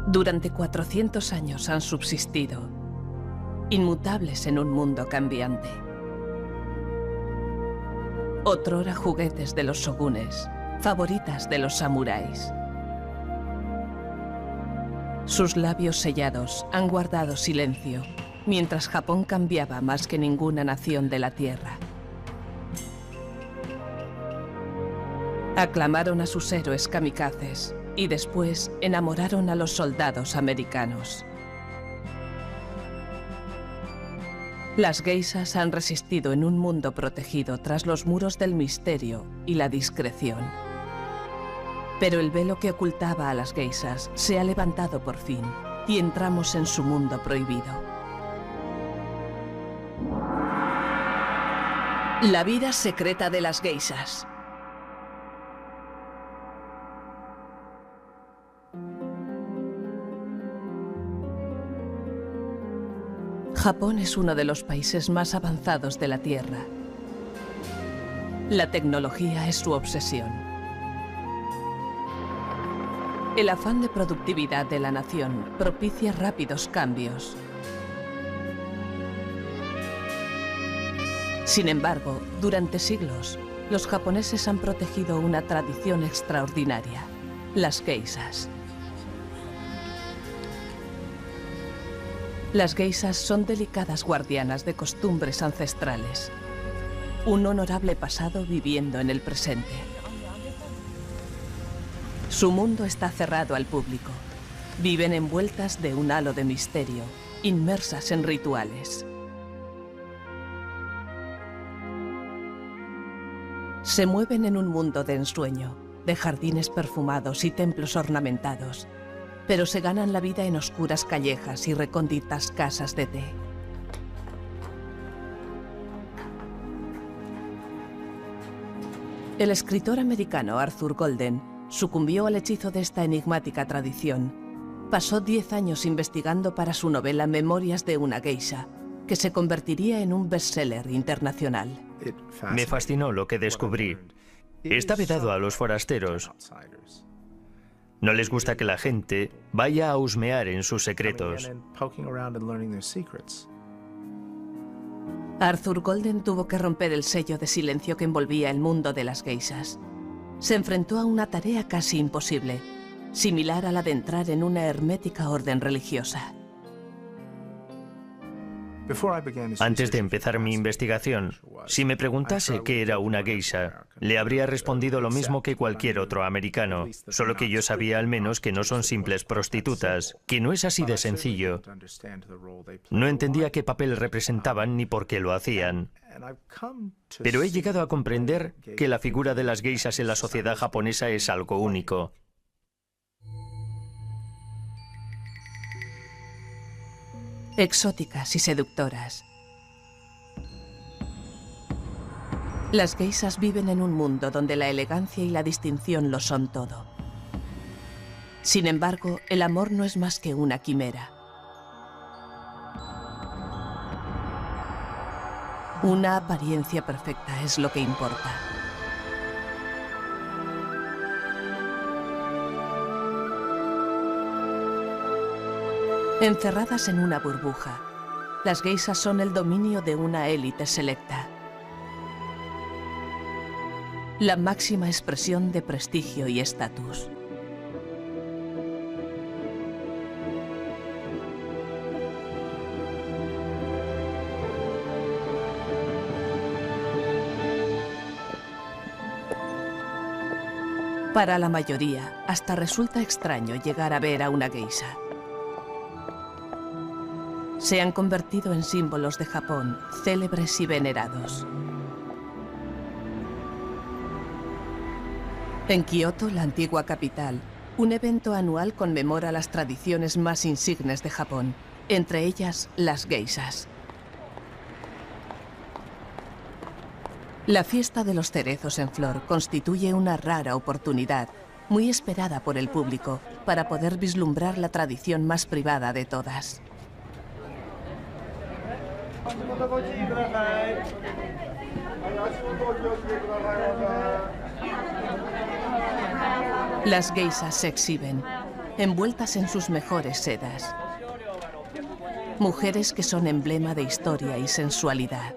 Durante 400 años han subsistido, inmutables en un mundo cambiante. Otrora juguetes de los shogunes, favoritas de los samuráis. Sus labios sellados han guardado silencio, mientras Japón cambiaba más que ninguna nación de la Tierra. Aclamaron a sus héroes kamikazes y después enamoraron a los soldados americanos. Las geishas han resistido en un mundo protegido tras los muros del misterio y la discreción. Pero el velo que ocultaba a las geishas se ha levantado por fin y entramos en su mundo prohibido. La vida secreta de las geishas. Japón es uno de los países más avanzados de la Tierra. La tecnología es su obsesión. El afán de productividad de la nación propicia rápidos cambios. Sin embargo, durante siglos, los japoneses han protegido una tradición extraordinaria: las geishas. Las geishas son delicadas guardianas de costumbres ancestrales. Un honorable pasado viviendo en el presente. Su mundo está cerrado al público. Viven envueltas de un halo de misterio, inmersas en rituales. Se mueven en un mundo de ensueño, de jardines perfumados y templos ornamentados, pero se ganan la vida en oscuras callejas y recónditas casas de té. El escritor americano Arthur Golden sucumbió al hechizo de esta enigmática tradición. Pasó 10 años investigando para su novela Memorias de una geisha, que se convertiría en un bestseller internacional. Me fascinó lo que descubrí. Está vedado a los forasteros. No les gusta que la gente vaya a husmear en sus secretos. Arthur Golden tuvo que romper el sello de silencio que envolvía el mundo de las geishas. Se enfrentó a una tarea casi imposible, similar a la de entrar en una hermética orden religiosa. Antes de empezar mi investigación, si me preguntase qué era una geisha, le habría respondido lo mismo que cualquier otro americano, solo que yo sabía al menos que no son simples prostitutas, que no es así de sencillo. No entendía qué papel representaban ni por qué lo hacían. Pero he llegado a comprender que la figura de las geishas en la sociedad japonesa es algo único. Exóticas y seductoras. Las geishas viven en un mundo donde la elegancia y la distinción lo son todo. Sin embargo, el amor no es más que una quimera. Una apariencia perfecta es lo que importa. Encerradas en una burbuja, las geishas son el dominio de una élite selecta. La máxima expresión de prestigio y estatus. Para la mayoría, hasta resulta extraño llegar a ver a una geisha. Se han convertido en símbolos de Japón, célebres y venerados. En Kioto, la antigua capital, un evento anual conmemora las tradiciones más insignes de Japón, entre ellas las geishas. La fiesta de los cerezos en flor constituye una rara oportunidad, muy esperada por el público, para poder vislumbrar la tradición más privada de todas. Las geishas se exhiben. envueltas en sus mejores sedas. Mujeres que son emblema de historia y sensualidad.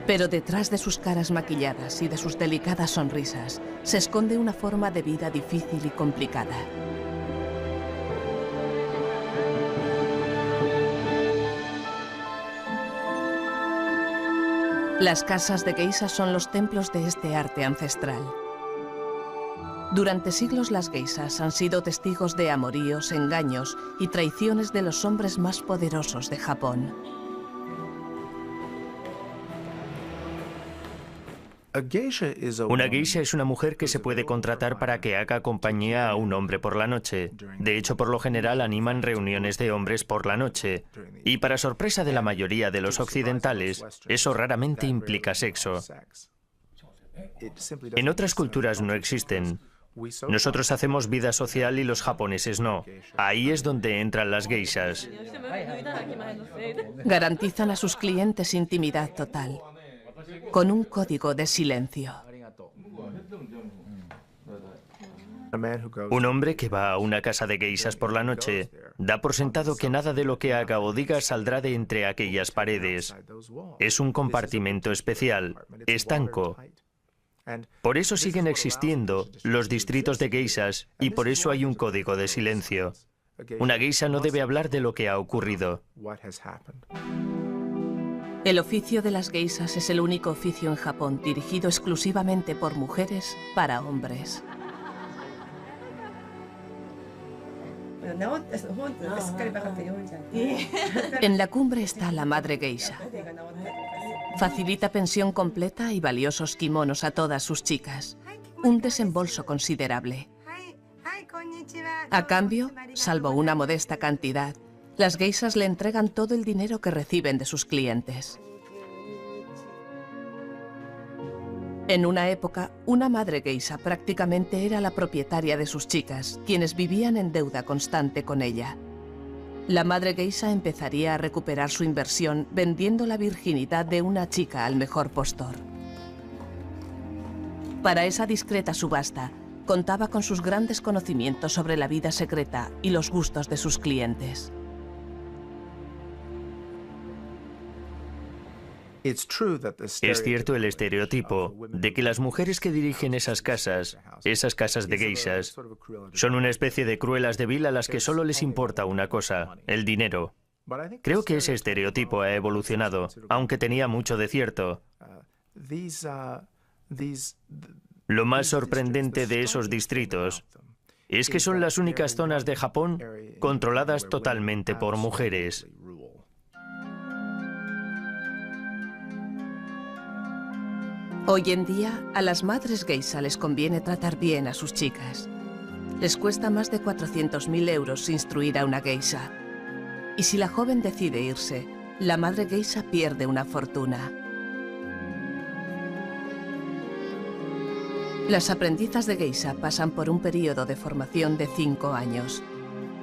Pero detrás de sus caras maquilladas y de sus delicadas sonrisas se esconde una forma de vida difícil y complicada. Las casas de geisas son los templos de este arte ancestral. Durante siglos las geisas han sido testigos de amoríos, engaños y traiciones de los hombres más poderosos de Japón. Una geisha es una mujer que se puede contratar para que haga compañía a un hombre por la noche. De hecho, por lo general animan reuniones de hombres por la noche. Y para sorpresa de la mayoría de los occidentales, eso raramente implica sexo. En otras culturas no existen. Nosotros hacemos vida social y los japoneses no. Ahí es donde entran las geishas. Garantizan a sus clientes intimidad total, con un código de silencio. Un hombre que va a una casa de geishas por la noche da por sentado que nada de lo que haga o diga saldrá de entre aquellas paredes. Es un compartimento especial, estanco. Por eso siguen existiendo los distritos de geishas y por eso hay un código de silencio. Una geisha no debe hablar de lo que ha ocurrido. El oficio de las geishas es el único oficio en Japón dirigido exclusivamente por mujeres para hombres. En la cumbre está la madre geisha. Facilita pensión completa y valiosos kimonos a todas sus chicas. Un desembolso considerable. A cambio, salvo una modesta cantidad, las geishas le entregan todo el dinero que reciben de sus clientes. En una época, una madre geisha prácticamente era la propietaria de sus chicas, quienes vivían en deuda constante con ella. La madre geisha empezaría a recuperar su inversión vendiendo la virginidad de una chica al mejor postor. Para esa discreta subasta, contaba con sus grandes conocimientos sobre la vida secreta y los gustos de sus clientes. Es cierto el estereotipo de que las mujeres que dirigen esas casas de geishas, son una especie de cruelas de vil a las que solo les importa una cosa, el dinero. Creo que ese estereotipo ha evolucionado, aunque tenía mucho de cierto. Lo más sorprendente de esos distritos es que son las únicas zonas de Japón controladas totalmente por mujeres. Hoy en día, a las madres geisha les conviene tratar bien a sus chicas. Les cuesta más de 400.000 euros instruir a una geisha. Y si la joven decide irse, la madre geisha pierde una fortuna. Las aprendizas de geisha pasan por un periodo de formación de 5 años.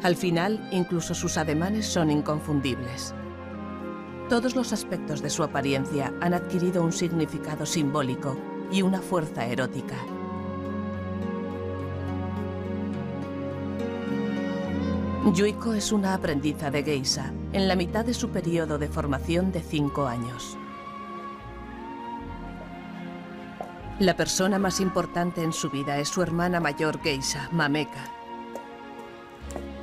Al final, incluso sus ademanes son inconfundibles. Todos los aspectos de su apariencia han adquirido un significado simbólico y una fuerza erótica. Yuiko es una aprendiza de geisha en la mitad de su periodo de formación de 5 años. La persona más importante en su vida es su hermana mayor geisha, Mameka.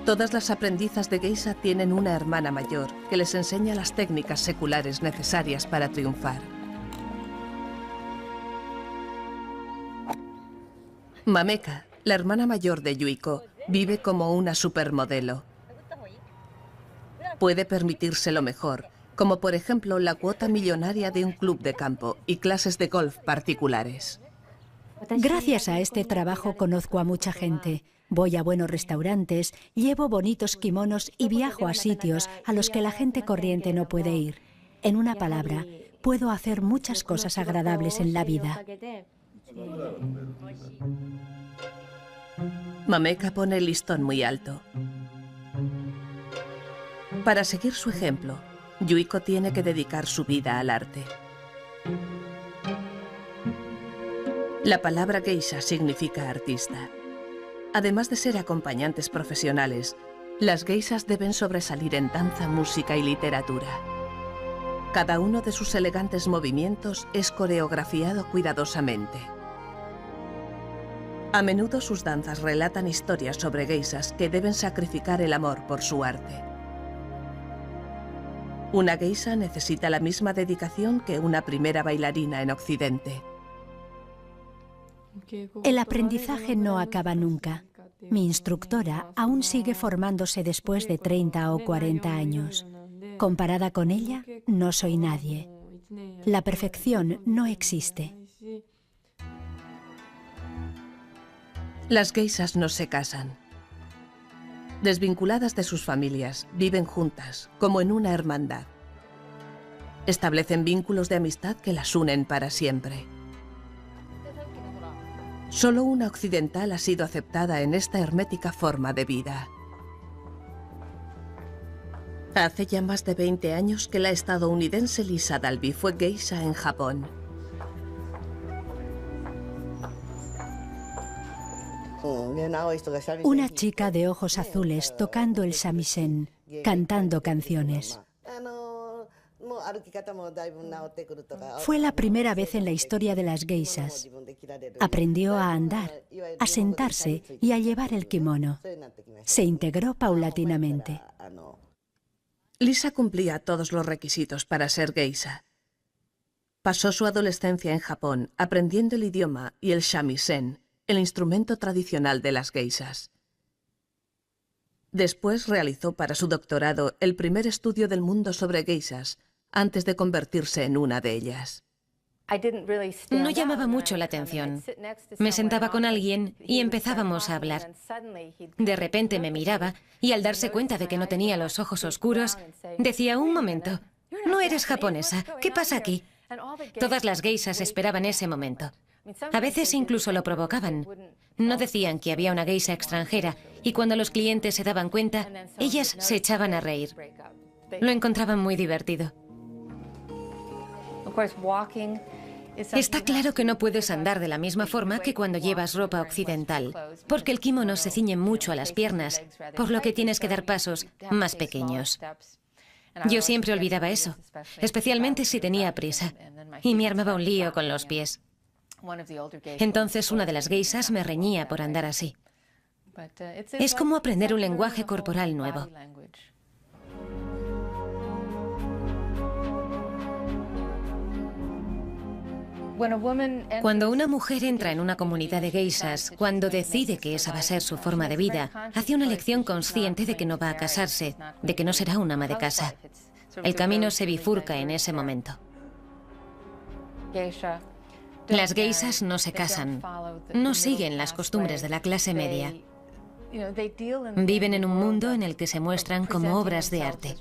Todas las aprendizas de geisha tienen una hermana mayor que les enseña las técnicas seculares necesarias para triunfar. Mameka, la hermana mayor de Yuiko, vive como una supermodelo. Puede permitirse lo mejor, como por ejemplo la cuota millonaria de un club de campo y clases de golf particulares. Gracias a este trabajo conozco a mucha gente. Voy a buenos restaurantes, llevo bonitos kimonos y viajo a sitios a los que la gente corriente no puede ir. En una palabra, puedo hacer muchas cosas agradables en la vida. Mameka pone el listón muy alto. Para seguir su ejemplo, Yuiko tiene que dedicar su vida al arte. La palabra geisha significa artista. Además de ser acompañantes profesionales, las geishas deben sobresalir en danza, música y literatura. Cada uno de sus elegantes movimientos es coreografiado cuidadosamente. A menudo sus danzas relatan historias sobre geishas que deben sacrificar el amor por su arte. Una geisha necesita la misma dedicación que una primera bailarina en Occidente. El aprendizaje no acaba nunca. Mi instructora aún sigue formándose después de 30 o 40 años. Comparada con ella, no soy nadie. La perfección no existe. Las geishas no se casan. Desvinculadas de sus familias, viven juntas, como en una hermandad. Establecen vínculos de amistad que las unen para siempre. Solo una occidental ha sido aceptada en esta hermética forma de vida. Hace ya más de 20 años que la estadounidense Lisa Dalby fue geisha en Japón. Una chica de ojos azules tocando el shamisen, cantando canciones. Fue la primera vez en la historia de las geishas. Aprendió a andar, a sentarse y a llevar el kimono. Se integró paulatinamente. Lisa cumplía todos los requisitos para ser geisha. Pasó su adolescencia en Japón aprendiendo el idioma y el shamisen, el instrumento tradicional de las geishas. Después realizó para su doctorado el primer estudio del mundo sobre geishas, antes de convertirse en una de ellas. No llamaba mucho la atención. Me sentaba con alguien y empezábamos a hablar. De repente me miraba y al darse cuenta de que no tenía los ojos oscuros, decía: un momento, no eres japonesa, ¿qué pasa aquí? Todas las geishas esperaban ese momento. A veces incluso lo provocaban. No decían que había una geisha extranjera y cuando los clientes se daban cuenta, ellas se echaban a reír. Lo encontraban muy divertido. Está claro que no puedes andar de la misma forma que cuando llevas ropa occidental, porque el kimono se ciñe mucho a las piernas, por lo que tienes que dar pasos más pequeños. Yo siempre olvidaba eso, especialmente si tenía prisa, y me armaba un lío con los pies. Entonces una de las geishas me reñía por andar así. Es como aprender un lenguaje corporal nuevo. Cuando una mujer entra en una comunidad de geishas, cuando decide que esa va a ser su forma de vida, hace una elección consciente de que no va a casarse, de que no será una ama de casa. El camino se bifurca en ese momento. Las geishas no se casan, no siguen las costumbres de la clase media. Viven en un mundo en el que se muestran como obras de arte.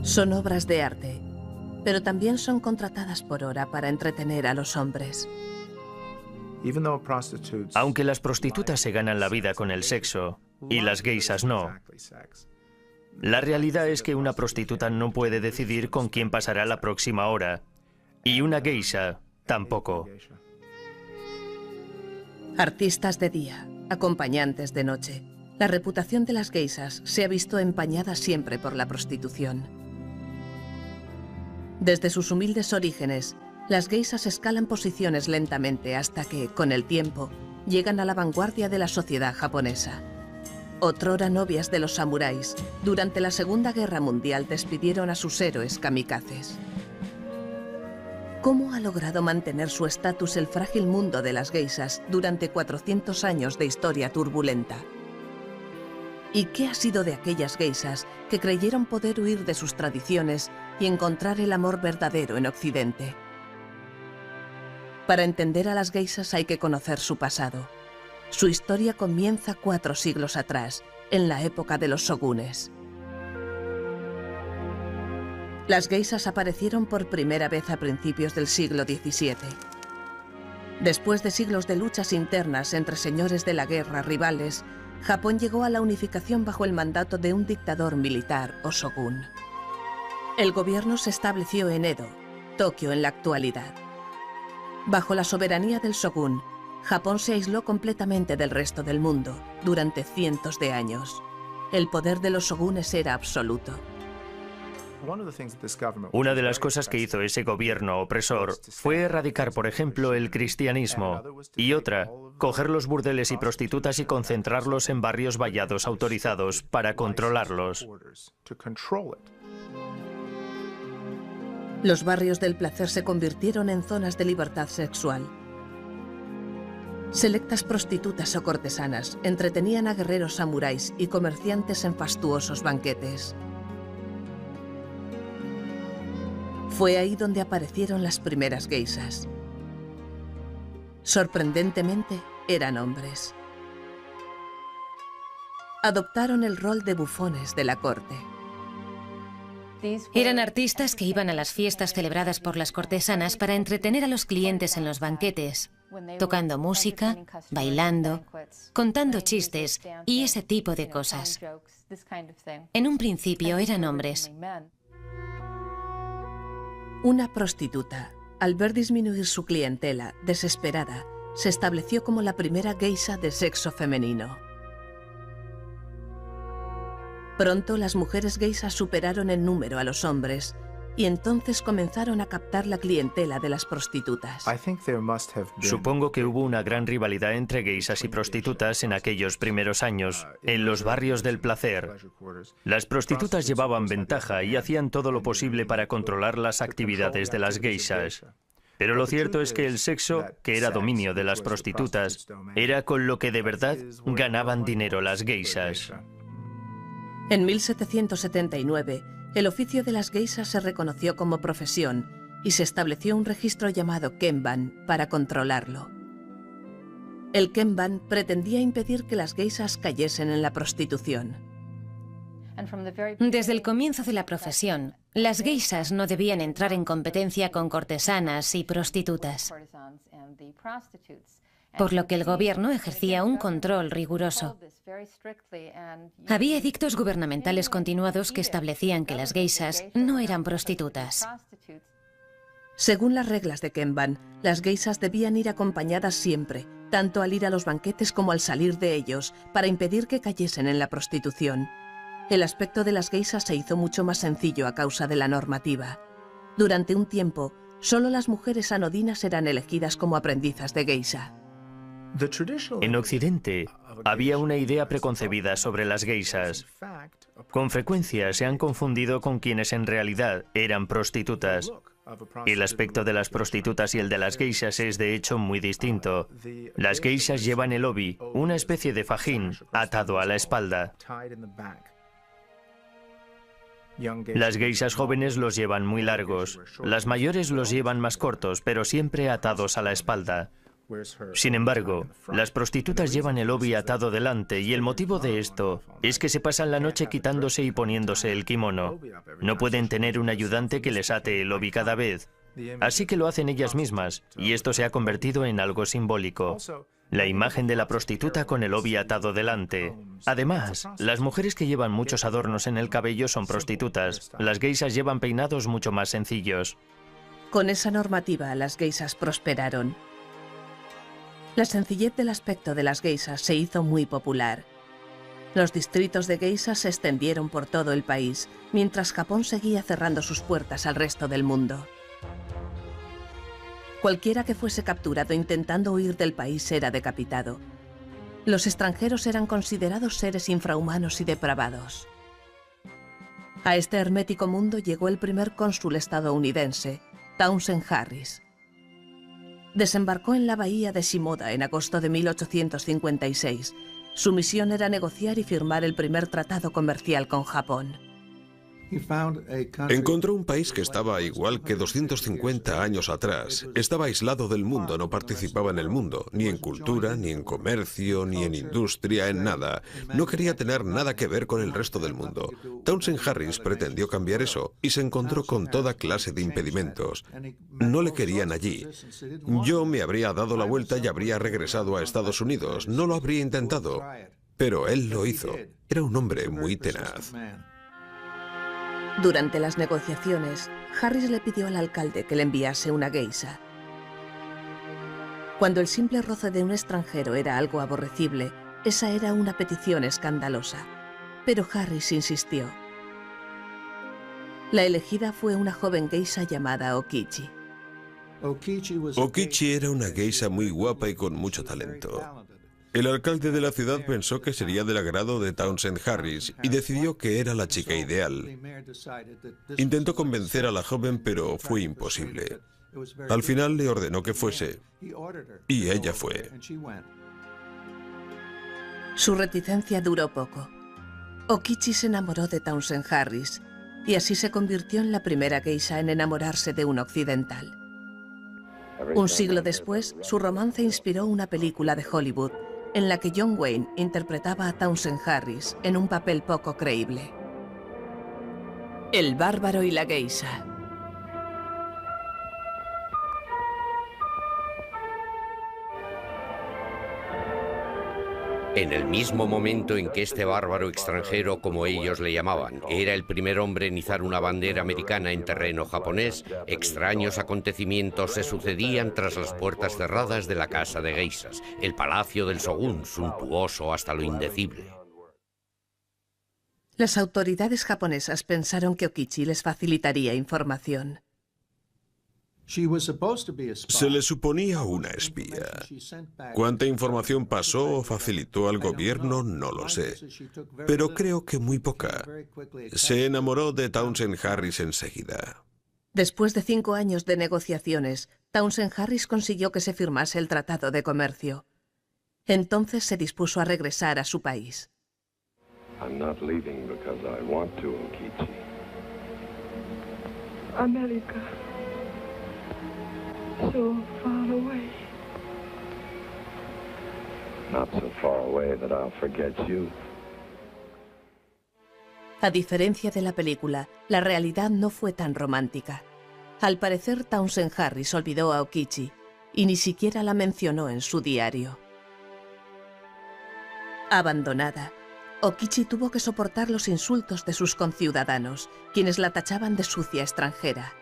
Son obras de arte, pero también son contratadas por hora para entretener a los hombres. Aunque las prostitutas se ganan la vida con el sexo y las geishas no, la realidad es que una prostituta no puede decidir con quién pasará la próxima hora, y una geisha tampoco. Artistas de día, acompañantes de noche. La reputación de las geishas se ha visto empañada siempre por la prostitución. Desde sus humildes orígenes, las geishas escalan posiciones lentamente hasta que, con el tiempo, llegan a la vanguardia de la sociedad japonesa. Otrora novias de los samuráis, durante la Segunda Guerra Mundial despidieron a sus héroes kamikazes. ¿Cómo ha logrado mantener su estatus el frágil mundo de las geishas durante 400 años de historia turbulenta? ¿Y qué ha sido de aquellas geishas que creyeron poder huir de sus tradiciones y encontrar el amor verdadero en Occidente? Para entender a las geishas hay que conocer su pasado. Su historia comienza 4 siglos atrás, en la época de los shogunes. Las geishas aparecieron por primera vez a principios del siglo XVII. Después de siglos de luchas internas entre señores de la guerra rivales, Japón llegó a la unificación bajo el mandato de un dictador militar o shogun. El gobierno se estableció en Edo, Tokio en la actualidad. Bajo la soberanía del Shogun, Japón se aisló completamente del resto del mundo durante cientos de años. El poder de los shogunes era absoluto. Una de las cosas que hizo ese gobierno opresor fue erradicar, por ejemplo, el cristianismo, y otra, coger los burdeles y prostitutas y concentrarlos en barrios vallados autorizados para controlarlos. Los barrios del placer se convirtieron en zonas de libertad sexual. Selectas prostitutas o cortesanas entretenían a guerreros samuráis y comerciantes en fastuosos banquetes. Fue ahí donde aparecieron las primeras geishas. Sorprendentemente, eran hombres. Adoptaron el rol de bufones de la corte. Eran artistas que iban a las fiestas celebradas por las cortesanas para entretener a los clientes en los banquetes, tocando música, bailando, contando chistes y ese tipo de cosas. En un principio eran hombres. Una prostituta, al ver disminuir su clientela, desesperada, se estableció como la primera geisha de sexo femenino. Pronto las mujeres geishas superaron en número a los hombres y entonces comenzaron a captar la clientela de las prostitutas. Supongo que hubo una gran rivalidad entre geishas y prostitutas en aquellos primeros años, en los barrios del placer. Las prostitutas llevaban ventaja y hacían todo lo posible para controlar las actividades de las geishas. Pero lo cierto es que el sexo, que era dominio de las prostitutas, era con lo que de verdad ganaban dinero las geishas. En 1779, el oficio de las geishas se reconoció como profesión y se estableció un registro llamado Kenban para controlarlo. El Kenban pretendía impedir que las geishas cayesen en la prostitución. Desde el comienzo de la profesión, las geishas no debían entrar en competencia con cortesanas y prostitutas, por lo que el gobierno ejercía un control riguroso. Había edictos gubernamentales continuados que establecían que las geishas no eran prostitutas. Según las reglas de Kenban, las geishas debían ir acompañadas siempre, tanto al ir a los banquetes como al salir de ellos, para impedir que cayesen en la prostitución. El aspecto de las geishas se hizo mucho más sencillo a causa de la normativa. Durante un tiempo, solo las mujeres anodinas eran elegidas como aprendizas de geisha. En Occidente, había una idea preconcebida sobre las geishas. Con frecuencia se han confundido con quienes en realidad eran prostitutas. El aspecto de las prostitutas y el de las geishas es de hecho muy distinto. Las geishas llevan el obi, una especie de fajín, atado a la espalda. Las geishas jóvenes los llevan muy largos. Las mayores los llevan más cortos, pero siempre atados a la espalda. Sin embargo, las prostitutas llevan el obi atado delante y el motivo de esto es que se pasan la noche quitándose y poniéndose el kimono. No pueden tener un ayudante que les ate el obi cada vez, así que lo hacen ellas mismas y esto se ha convertido en algo simbólico. La imagen de la prostituta con el obi atado delante. Además, las mujeres que llevan muchos adornos en el cabello son prostitutas. Las geishas llevan peinados mucho más sencillos. Con esa normativa, las geishas prosperaron. La sencillez del aspecto de las geishas se hizo muy popular. Los distritos de geishas se extendieron por todo el país, mientras Japón seguía cerrando sus puertas al resto del mundo. Cualquiera que fuese capturado intentando huir del país era decapitado. Los extranjeros eran considerados seres infrahumanos y depravados. A este hermético mundo llegó el primer cónsul estadounidense, Townsend Harris. Desembarcó en la bahía de Shimoda en agosto de 1856. Su misión era negociar y firmar el primer tratado comercial con Japón. Encontró un país que estaba igual que 250 años atrás. Estaba aislado del mundo, no participaba en el mundo, ni en cultura, ni en comercio, ni en industria, en nada. No quería tener nada que ver con el resto del mundo. Townsend Harris pretendió cambiar eso y se encontró con toda clase de impedimentos. No le querían allí. Yo me habría dado la vuelta y habría regresado a Estados Unidos. No lo habría intentado, pero él lo hizo. Era un hombre muy tenaz. Durante las negociaciones, Harris le pidió al alcalde que le enviase una geisha. Cuando el simple roce de un extranjero era algo aborrecible, esa era una petición escandalosa. Pero Harris insistió. La elegida fue una joven geisha llamada Okichi. Okichi era una geisha muy guapa y con mucho talento. El alcalde de la ciudad pensó que sería del agrado de Townsend Harris y decidió que era la chica ideal. Intentó convencer a la joven, pero fue imposible. Al final le ordenó que fuese, y ella fue. Su reticencia duró poco. Okichi se enamoró de Townsend Harris, y así se convirtió en la primera geisha en enamorarse de un occidental. Un siglo después, su romance inspiró una película de Hollywood, en la que John Wayne interpretaba a Townsend Harris en un papel poco creíble. El bárbaro y la geisha. En el mismo momento en que este bárbaro extranjero, como ellos le llamaban, era el primer hombre en izar una bandera americana en terreno japonés, extraños acontecimientos se sucedían tras las puertas cerradas de la casa de geishas, el palacio del Shogun, suntuoso hasta lo indecible. Las autoridades japonesas pensaron que Okichi les facilitaría información. Se le suponía una espía. ¿Cuánta información pasó o facilitó al gobierno? No lo sé. Pero creo que muy poca. Se enamoró de Townsend Harris enseguida. Después de 5 años de negociaciones, Townsend Harris consiguió que se firmase el Tratado de Comercio. Entonces se dispuso a regresar a su país. América. So far away. Not so far away that I'll forget you. A diferencia de la película, la realidad no fue tan romántica. Al parecer, Townsend Harris olvidó a Okichi y ni siquiera la mencionó en su diario. Abandonada, Okichi tuvo que soportar los insultos de sus conciudadanos, quienes la tachaban de sucia extranjera.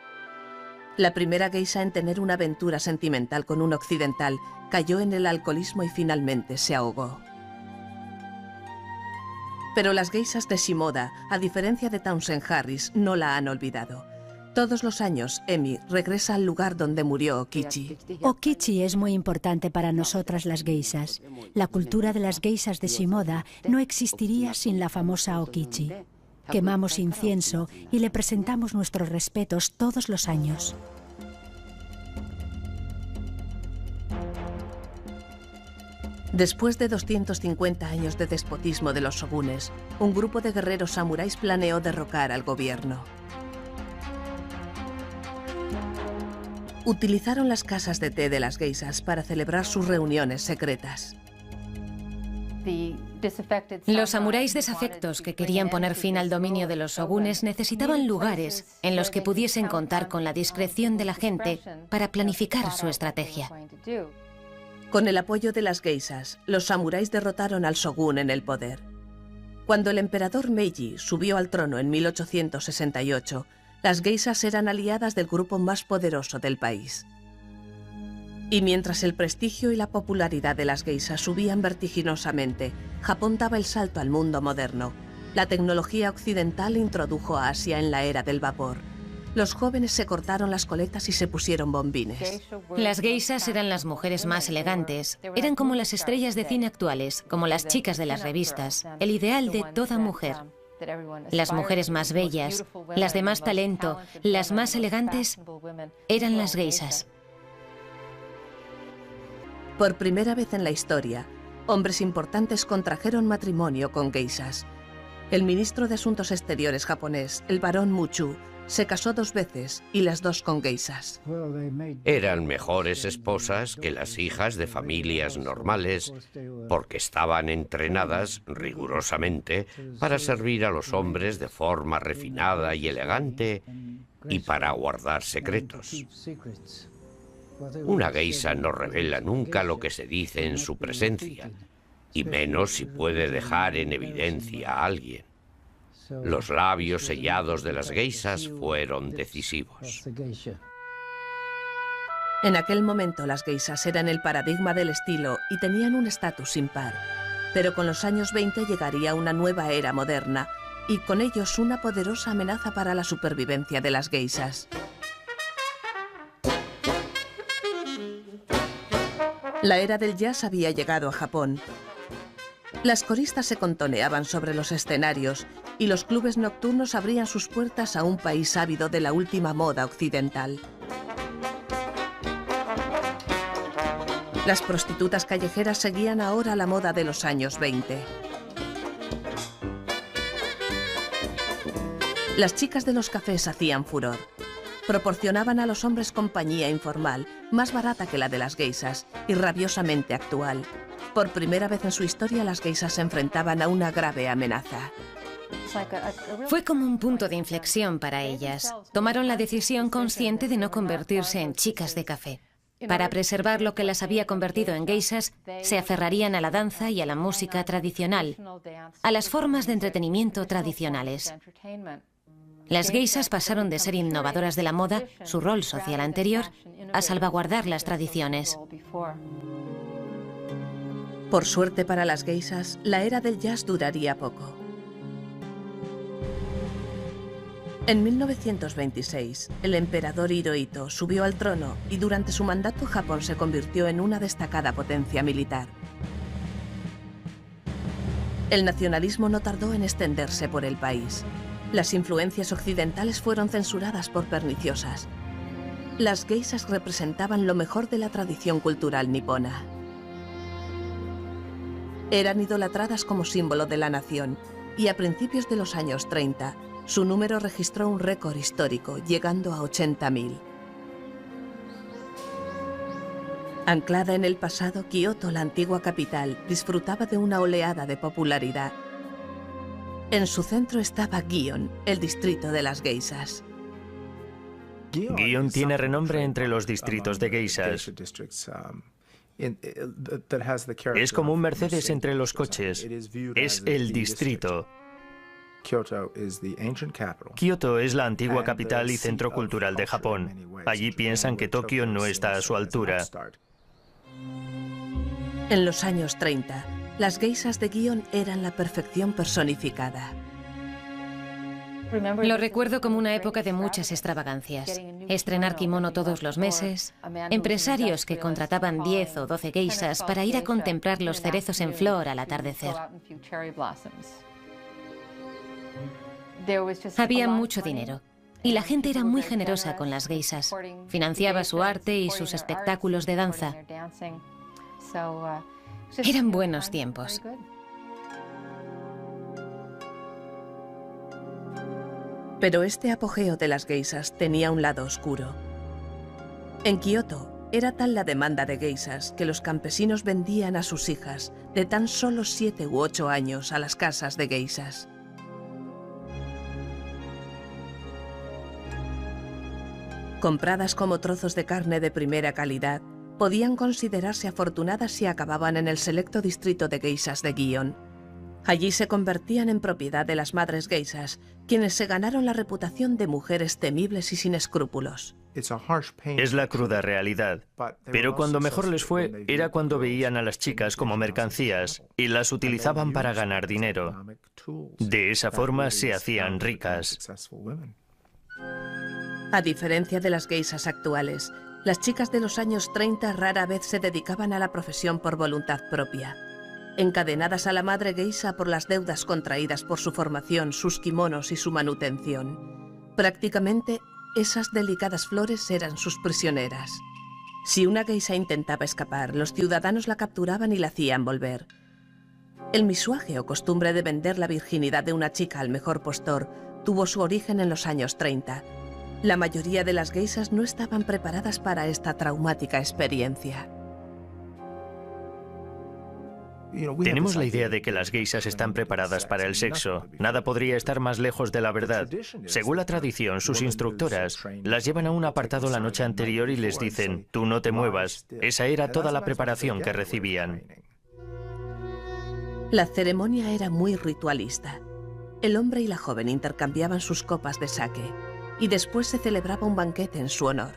La primera geisha en tener una aventura sentimental con un occidental cayó en el alcoholismo y finalmente se ahogó. Pero las geishas de Shimoda, a diferencia de Townsend Harris, no la han olvidado. Todos los años, Emi regresa al lugar donde murió Okichi. Okichi es muy importante para nosotras las geishas. La cultura de las geishas de Shimoda no existiría sin la famosa Okichi. Quemamos incienso y le presentamos nuestros respetos todos los años. Después de 250 años de despotismo de los shogunes, un grupo de guerreros samuráis planeó derrocar al gobierno. Utilizaron las casas de té de las geishas para celebrar sus reuniones secretas. Los samuráis desafectos que querían poner fin al dominio de los shogunes necesitaban lugares en los que pudiesen contar con la discreción de la gente para planificar su estrategia. Con el apoyo de las geishas, los samuráis derrotaron al shogun en el poder. Cuando el emperador Meiji subió al trono en 1868, las geishas eran aliadas del grupo más poderoso del país. Y mientras el prestigio y la popularidad de las geishas subían vertiginosamente, Japón daba el salto al mundo moderno. La tecnología occidental introdujo a Asia en la era del vapor. Los jóvenes se cortaron las coletas y se pusieron bombines. Las geishas eran las mujeres más elegantes. Eran como las estrellas de cine actuales, como las chicas de las revistas, el ideal de toda mujer. Las mujeres más bellas, las de más talento, las más elegantes, eran las geishas. Por primera vez en la historia, hombres importantes contrajeron matrimonio con geishas. El ministro de Asuntos Exteriores japonés, el barón Muchu, se casó 2 veces y las 2 con geishas. Eran mejores esposas que las hijas de familias normales porque estaban entrenadas rigurosamente para servir a los hombres de forma refinada y elegante y para guardar secretos. Una geisha no revela nunca lo que se dice en su presencia, y menos si puede dejar en evidencia a alguien. Los labios sellados de las geishas fueron decisivos. En aquel momento las geishas eran el paradigma del estilo y tenían un estatus impar. Pero con los años 20 llegaría una nueva era moderna y con ellos una poderosa amenaza para la supervivencia de las geishas. La era del jazz había llegado a Japón. Las coristas se contoneaban sobre los escenarios y los clubes nocturnos abrían sus puertas a un país ávido de la última moda occidental. Las prostitutas callejeras seguían ahora la moda de los años 20. Las chicas de los cafés hacían furor. Proporcionaban a los hombres compañía informal, más barata que la de las geishas y rabiosamente actual. Por primera vez en su historia, las geishas se enfrentaban a una grave amenaza. Fue como un punto de inflexión para ellas. Tomaron la decisión consciente de no convertirse en chicas de café. Para preservar lo que las había convertido en geishas, se aferrarían a la danza y a la música tradicional, a las formas de entretenimiento tradicionales. Las geishas pasaron de ser innovadoras de la moda, su rol social anterior, a salvaguardar las tradiciones. Por suerte para las geishas, la era del jazz duraría poco. En 1926, el emperador Hirohito subió al trono y durante su mandato Japón se convirtió en una destacada potencia militar. El nacionalismo no tardó en extenderse por el país. Las influencias occidentales fueron censuradas por perniciosas. Las geishas representaban lo mejor de la tradición cultural nipona. Eran idolatradas como símbolo de la nación y a principios de los años 30, su número registró un récord histórico, llegando a 80.000. Anclada en el pasado, Kioto, la antigua capital, disfrutaba de una oleada de popularidad. En su centro estaba Gion, el distrito de las geishas. Gion tiene renombre entre los distritos de geishas. Es como un Mercedes entre los coches. Es el distrito. Kioto es la antigua capital y centro cultural de Japón. Allí piensan que Tokio no está a su altura. En los años 30, las geishas de Gion eran la perfección personificada. Lo recuerdo como una época de muchas extravagancias. Estrenar kimono todos los meses, empresarios que contrataban 10 o 12 geishas para ir a contemplar los cerezos en flor al atardecer. Había mucho dinero y la gente era muy generosa con las geishas. Financiaba su arte y sus espectáculos de danza. Eran buenos tiempos. Pero este apogeo de las geishas tenía un lado oscuro. En Kioto era tal la demanda de geishas que los campesinos vendían a sus hijas de tan solo 7 u 8 años a las casas de geishas. Compradas como trozos de carne de primera calidad, podían considerarse afortunadas si acababan en el selecto distrito de geishas de Gion. Allí se convertían en propiedad de las madres geishas, quienes se ganaron la reputación de mujeres temibles y sin escrúpulos. Es la cruda realidad. Pero cuando mejor les fue era cuando veían a las chicas como mercancías y las utilizaban para ganar dinero. De esa forma se hacían ricas. A diferencia de las geishas actuales, las chicas de los años 30 rara vez se dedicaban a la profesión por voluntad propia. Encadenadas a la madre geisha por las deudas contraídas por su formación, sus kimonos y su manutención. Prácticamente, esas delicadas flores eran sus prisioneras. Si una geisha intentaba escapar, los ciudadanos la capturaban y la hacían volver. El misuaje o costumbre de vender la virginidad de una chica al mejor postor tuvo su origen en los años 30. La mayoría de las geishas no estaban preparadas para esta traumática experiencia. Tenemos la idea de que las geishas están preparadas para el sexo. Nada podría estar más lejos de la verdad. Según la tradición, sus instructoras las llevan a un apartado la noche anterior y les dicen, tú no te muevas. Esa era toda la preparación que recibían. La ceremonia era muy ritualista. El hombre y la joven intercambiaban sus copas de sake y después se celebraba un banquete en su honor.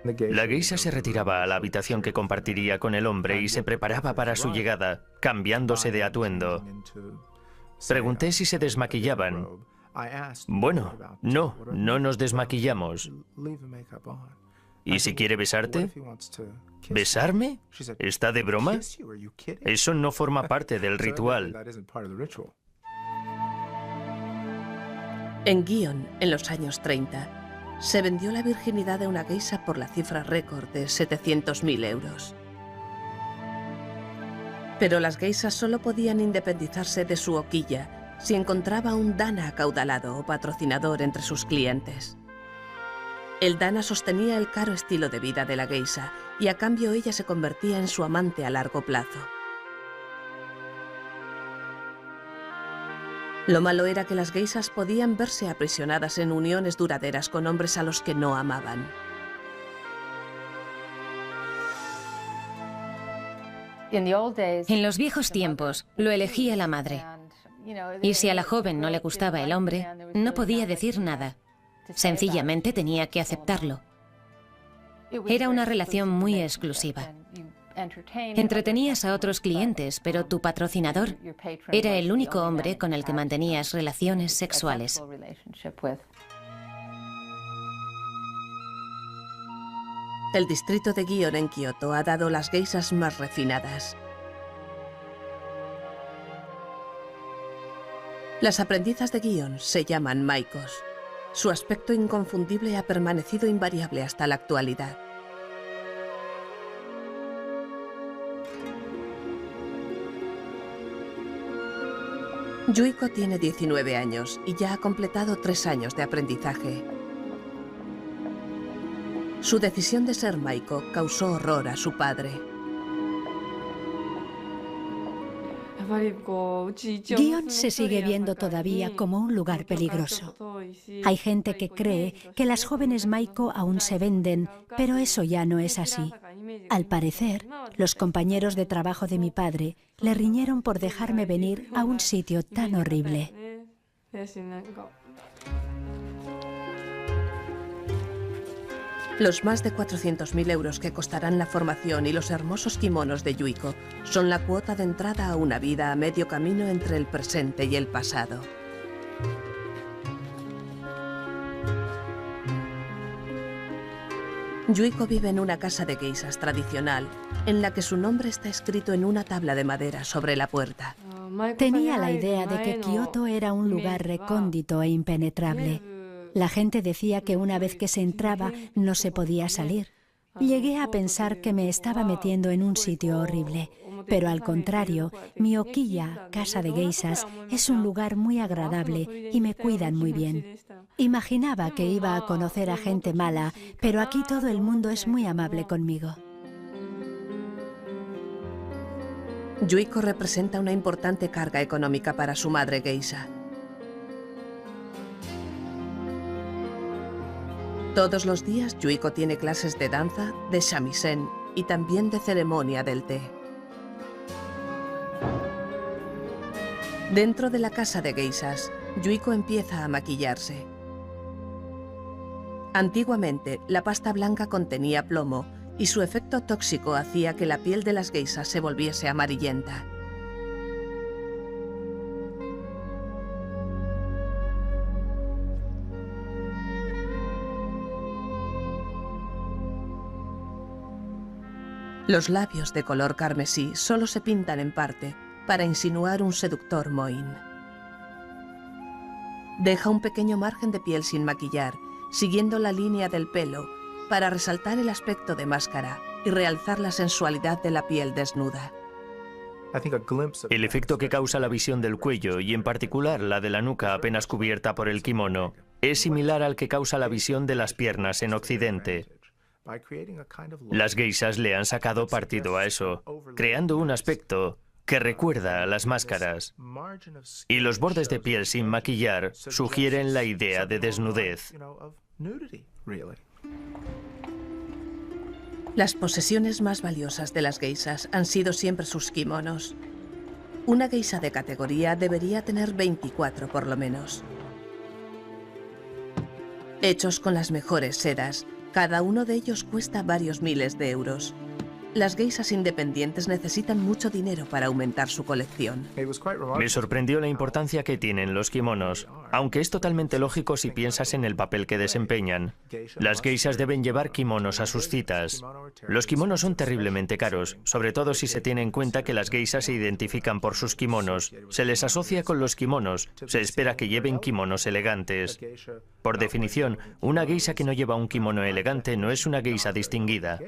La geisha se retiraba a la habitación que compartiría con el hombre y se preparaba para su llegada, cambiándose de atuendo. Pregunté si se desmaquillaban. Bueno, no nos desmaquillamos. ¿Y si quiere besarte? ¿Besarme? ¿Está de broma? Eso no forma parte del ritual. En Gion, en los años 30, se vendió la virginidad de una geisha por la cifra récord de 700.000 euros. Pero las geishas solo podían independizarse de su hoquilla si encontraba un dana acaudalado o patrocinador entre sus clientes. El dana sostenía el caro estilo de vida de la geisha y a cambio ella se convertía en su amante a largo plazo. Lo malo era que las geishas podían verse aprisionadas en uniones duraderas con hombres a los que no amaban. En los viejos tiempos lo elegía la madre. Y si a la joven no le gustaba el hombre, no podía decir nada. Sencillamente tenía que aceptarlo. Era una relación muy exclusiva. Entretenías a otros clientes, pero tu patrocinador era el único hombre con el que mantenías relaciones sexuales. El distrito de Gion en Kioto ha dado las geishas más refinadas. Las aprendizas de Gion se llaman maikos. Su aspecto inconfundible ha permanecido invariable hasta la actualidad. Yuiko tiene 19 años y ya ha completado 3 años de aprendizaje. Su decisión de ser maiko causó horror a su padre. Gion se sigue viendo todavía como un lugar peligroso. Hay gente que cree que las jóvenes maiko aún se venden, pero eso ya no es así. Al parecer, los compañeros de trabajo de mi padre le riñeron por dejarme venir a un sitio tan horrible. Los más de 400.000 euros que costarán la formación y los hermosos kimonos de Yuiko son la cuota de entrada a una vida a medio camino entre el presente y el pasado. Yuiko vive en una casa de geishas tradicional, en la que su nombre está escrito en una tabla de madera sobre la puerta. Tenía la idea de que Kioto era un lugar recóndito e impenetrable. La gente decía que una vez que se entraba no se podía salir. Llegué a pensar que me estaba metiendo en un sitio horrible, pero al contrario, mi hoquilla, casa de geishas, es un lugar muy agradable y me cuidan muy bien. Imaginaba que iba a conocer a gente mala, pero aquí todo el mundo es muy amable conmigo. Yuiko representa una importante carga económica para su madre geisha. Todos los días, Yuiko tiene clases de danza, de shamisen y también de ceremonia del té. Dentro de la casa de geishas, Yuiko empieza a maquillarse. Antiguamente, la pasta blanca contenía plomo y su efecto tóxico hacía que la piel de las geishas se volviese amarillenta. Los labios de color carmesí solo se pintan en parte para insinuar un seductor mohín. Deja un pequeño margen de piel sin maquillar, siguiendo la línea del pelo, para resaltar el aspecto de máscara y realzar la sensualidad de la piel desnuda. El efecto que causa la visión del cuello, y en particular la de la nuca apenas cubierta por el kimono, es similar al que causa la visión de las piernas en Occidente. Las geishas le han sacado partido a eso, creando un aspecto que recuerda a las máscaras. Y los bordes de piel sin maquillar sugieren la idea de desnudez. Las posesiones más valiosas de las geishas han sido siempre sus kimonos. Una geisha de categoría debería tener 24 por lo menos. Hechos con las mejores sedas, Cada uno de ellos cuesta varios miles de euros. Las geishas independientes necesitan mucho dinero para aumentar su colección. Me sorprendió la importancia que tienen los kimonos, aunque es totalmente lógico si piensas en el papel que desempeñan. Las geishas deben llevar kimonos a sus citas. Los kimonos son terriblemente caros, sobre todo si se tiene en cuenta que las geishas se identifican por sus kimonos. Se les asocia con los kimonos, se espera que lleven kimonos elegantes. Por definición, una geisha que no lleva un kimono elegante no es una geisha distinguida.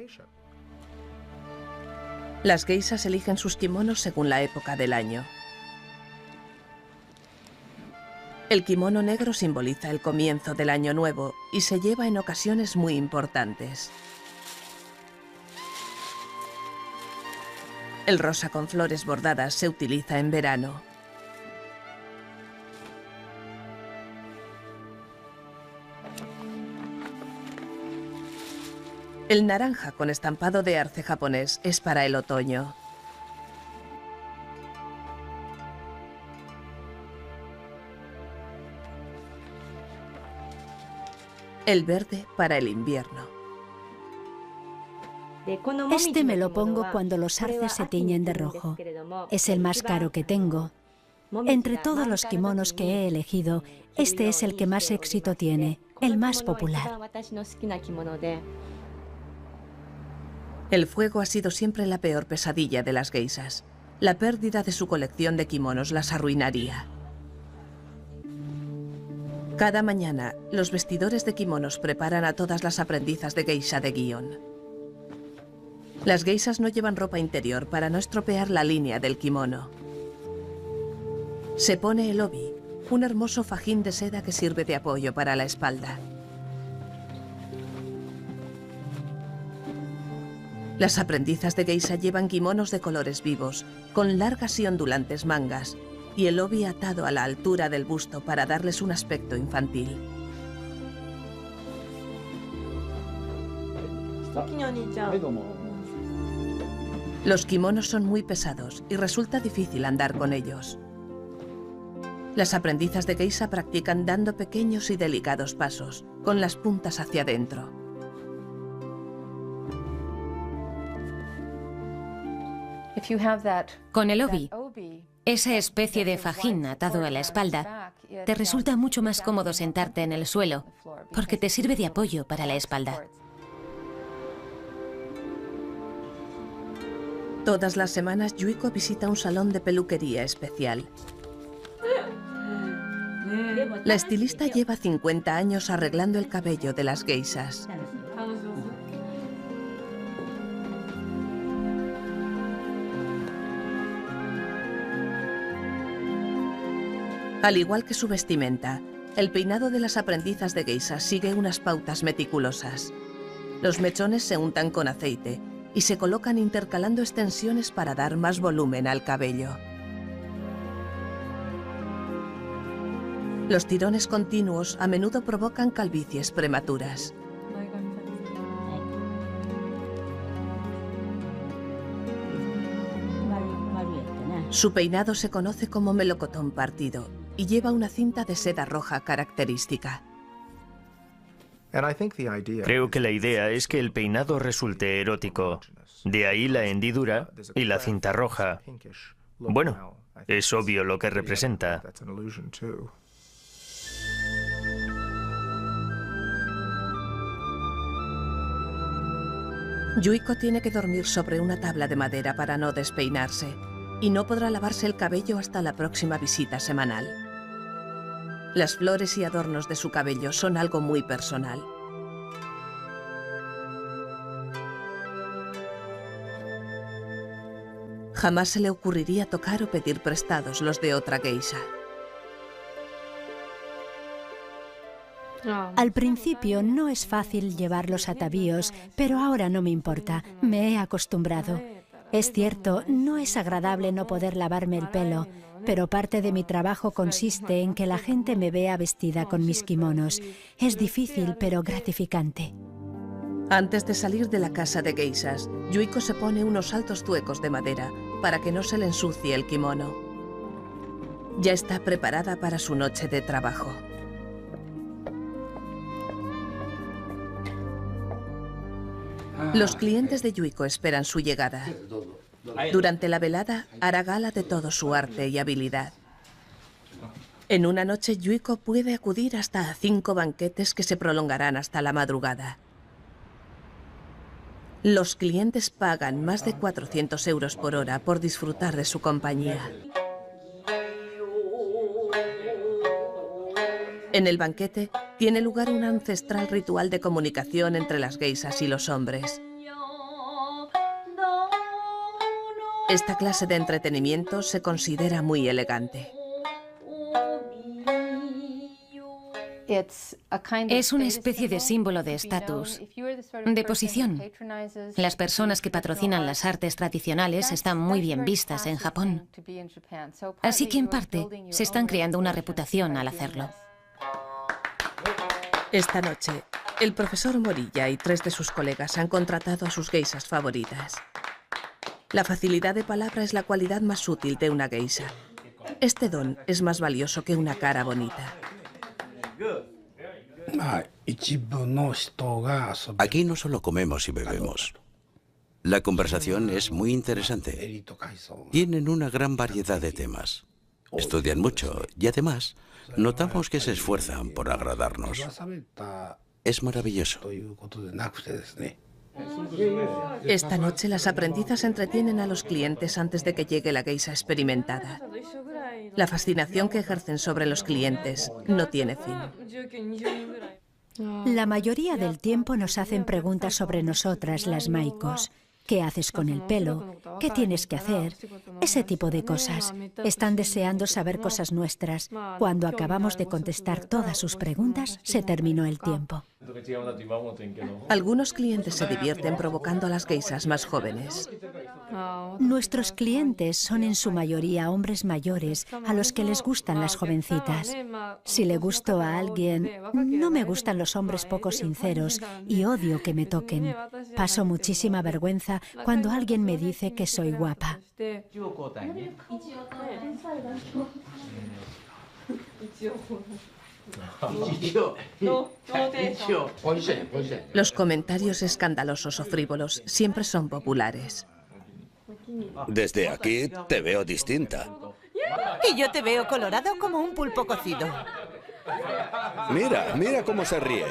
Las geishas eligen sus kimonos según la época del año. El kimono negro simboliza el comienzo del año nuevo y se lleva en ocasiones muy importantes. El rosa con flores bordadas se utiliza en verano. El naranja con estampado de arce japonés es para el otoño. El verde para el invierno. Este me lo pongo cuando los arces se tiñen de rojo. Es el más caro que tengo. Entre todos los kimonos que he elegido, este es el que más éxito tiene, el más popular. El fuego ha sido siempre la peor pesadilla de las geishas. La pérdida de su colección de kimonos las arruinaría. Cada mañana, los vestidores de kimonos preparan a todas las aprendizas de geisha de Gion. Las geishas no llevan ropa interior para no estropear la línea del kimono. Se pone el obi, un hermoso fajín de seda que sirve de apoyo para la espalda. Las aprendizas de geisha llevan kimonos de colores vivos, con largas y ondulantes mangas, y el obi atado a la altura del busto para darles un aspecto infantil. Los kimonos son muy pesados y resulta difícil andar con ellos. Las aprendizas de geisha practican dando pequeños y delicados pasos, con las puntas hacia adentro. Con el obi, esa especie de fajín atado a la espalda, te resulta mucho más cómodo sentarte en el suelo, porque te sirve de apoyo para la espalda. Todas las semanas, Yuiko visita un salón de peluquería especial. La estilista lleva 50 años arreglando el cabello de las geishas. Al igual que su vestimenta, el peinado de las aprendizas de geisha sigue unas pautas meticulosas. Los mechones se untan con aceite y se colocan intercalando extensiones para dar más volumen al cabello. Los tirones continuos a menudo provocan calvicies prematuras. Su peinado se conoce como melocotón partido y lleva una cinta de seda roja característica. Creo que la idea es que el peinado resulte erótico. De ahí la hendidura y la cinta roja. Bueno, es obvio lo que representa. Yuiko tiene que dormir sobre una tabla de madera para no despeinarse y no podrá lavarse el cabello hasta la próxima visita semanal. Las flores y adornos de su cabello son algo muy personal. Jamás se le ocurriría tocar o pedir prestados los de otra geisha. Al principio no es fácil llevar los atavíos, pero ahora no me importa, me he acostumbrado. Es cierto, no es agradable no poder lavarme el pelo, pero parte de mi trabajo consiste en que la gente me vea vestida con mis kimonos. Es difícil, pero gratificante. Antes de salir de la casa de geishas, Yuiko se pone unos altos zuecos de madera para que no se le ensucie el kimono. Ya está preparada para su noche de trabajo. Los clientes de Yuiko esperan su llegada. Durante la velada hará gala de todo su arte y habilidad. En una noche, Yuiko puede acudir hasta a 5 banquetes que se prolongarán hasta la madrugada. Los clientes pagan más de 400 euros por hora por disfrutar de su compañía. En el banquete tiene lugar un ancestral ritual de comunicación entre las geishas y los hombres. Esta clase de entretenimiento se considera muy elegante. Es una especie de símbolo de estatus, de posición. Las personas que patrocinan las artes tradicionales están muy bien vistas en Japón. Así que, en parte, se están creando una reputación al hacerlo. Esta noche, el profesor Morilla y 3 de sus colegas han contratado a sus geishas favoritas. La facilidad de palabra es la cualidad más útil de una geisha. Este don es más valioso que una cara bonita. Aquí no solo comemos y bebemos. La conversación es muy interesante. Tienen una gran variedad de temas. Estudian mucho y además notamos que se esfuerzan por agradarnos. Es maravilloso. Esta noche las aprendizas entretienen a los clientes antes de que llegue la geisha experimentada. La fascinación que ejercen sobre los clientes no tiene fin. La mayoría del tiempo nos hacen preguntas sobre nosotras, las maikos. ¿Qué haces con el pelo? ¿Qué tienes que hacer? Ese tipo de cosas. Están deseando saber cosas nuestras. Cuando acabamos de contestar todas sus preguntas, se terminó el tiempo. Algunos clientes se divierten provocando a las geishas más jóvenes. Nuestros clientes son en su mayoría hombres mayores a los que les gustan las jovencitas. Si le gusto a alguien, no me gustan los hombres poco sinceros y odio que me toquen. Paso muchísima vergüenza cuando alguien me dice que soy guapa. Los comentarios escandalosos o frívolos siempre son populares. Desde aquí te veo distinta. Y yo te veo colorado como un pulpo cocido. Mira, mira cómo se ríe.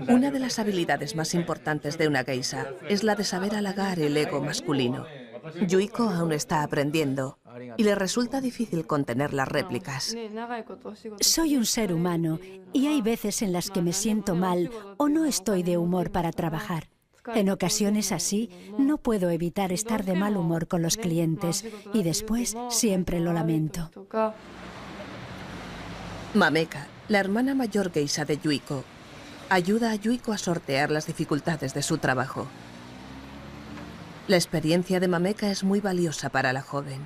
Una de las habilidades más importantes de una geisha es la de saber halagar el ego masculino. Yuiko aún está aprendiendo y le resulta difícil contener las réplicas. Soy un ser humano y hay veces en las que me siento mal o no estoy de humor para trabajar. En ocasiones así, no puedo evitar estar de mal humor con los clientes y después siempre lo lamento. Mameka, la hermana mayor geisha de Yuiko, ayuda a Yuiko a sortear las dificultades de su trabajo. La experiencia de Mameka es muy valiosa para la joven.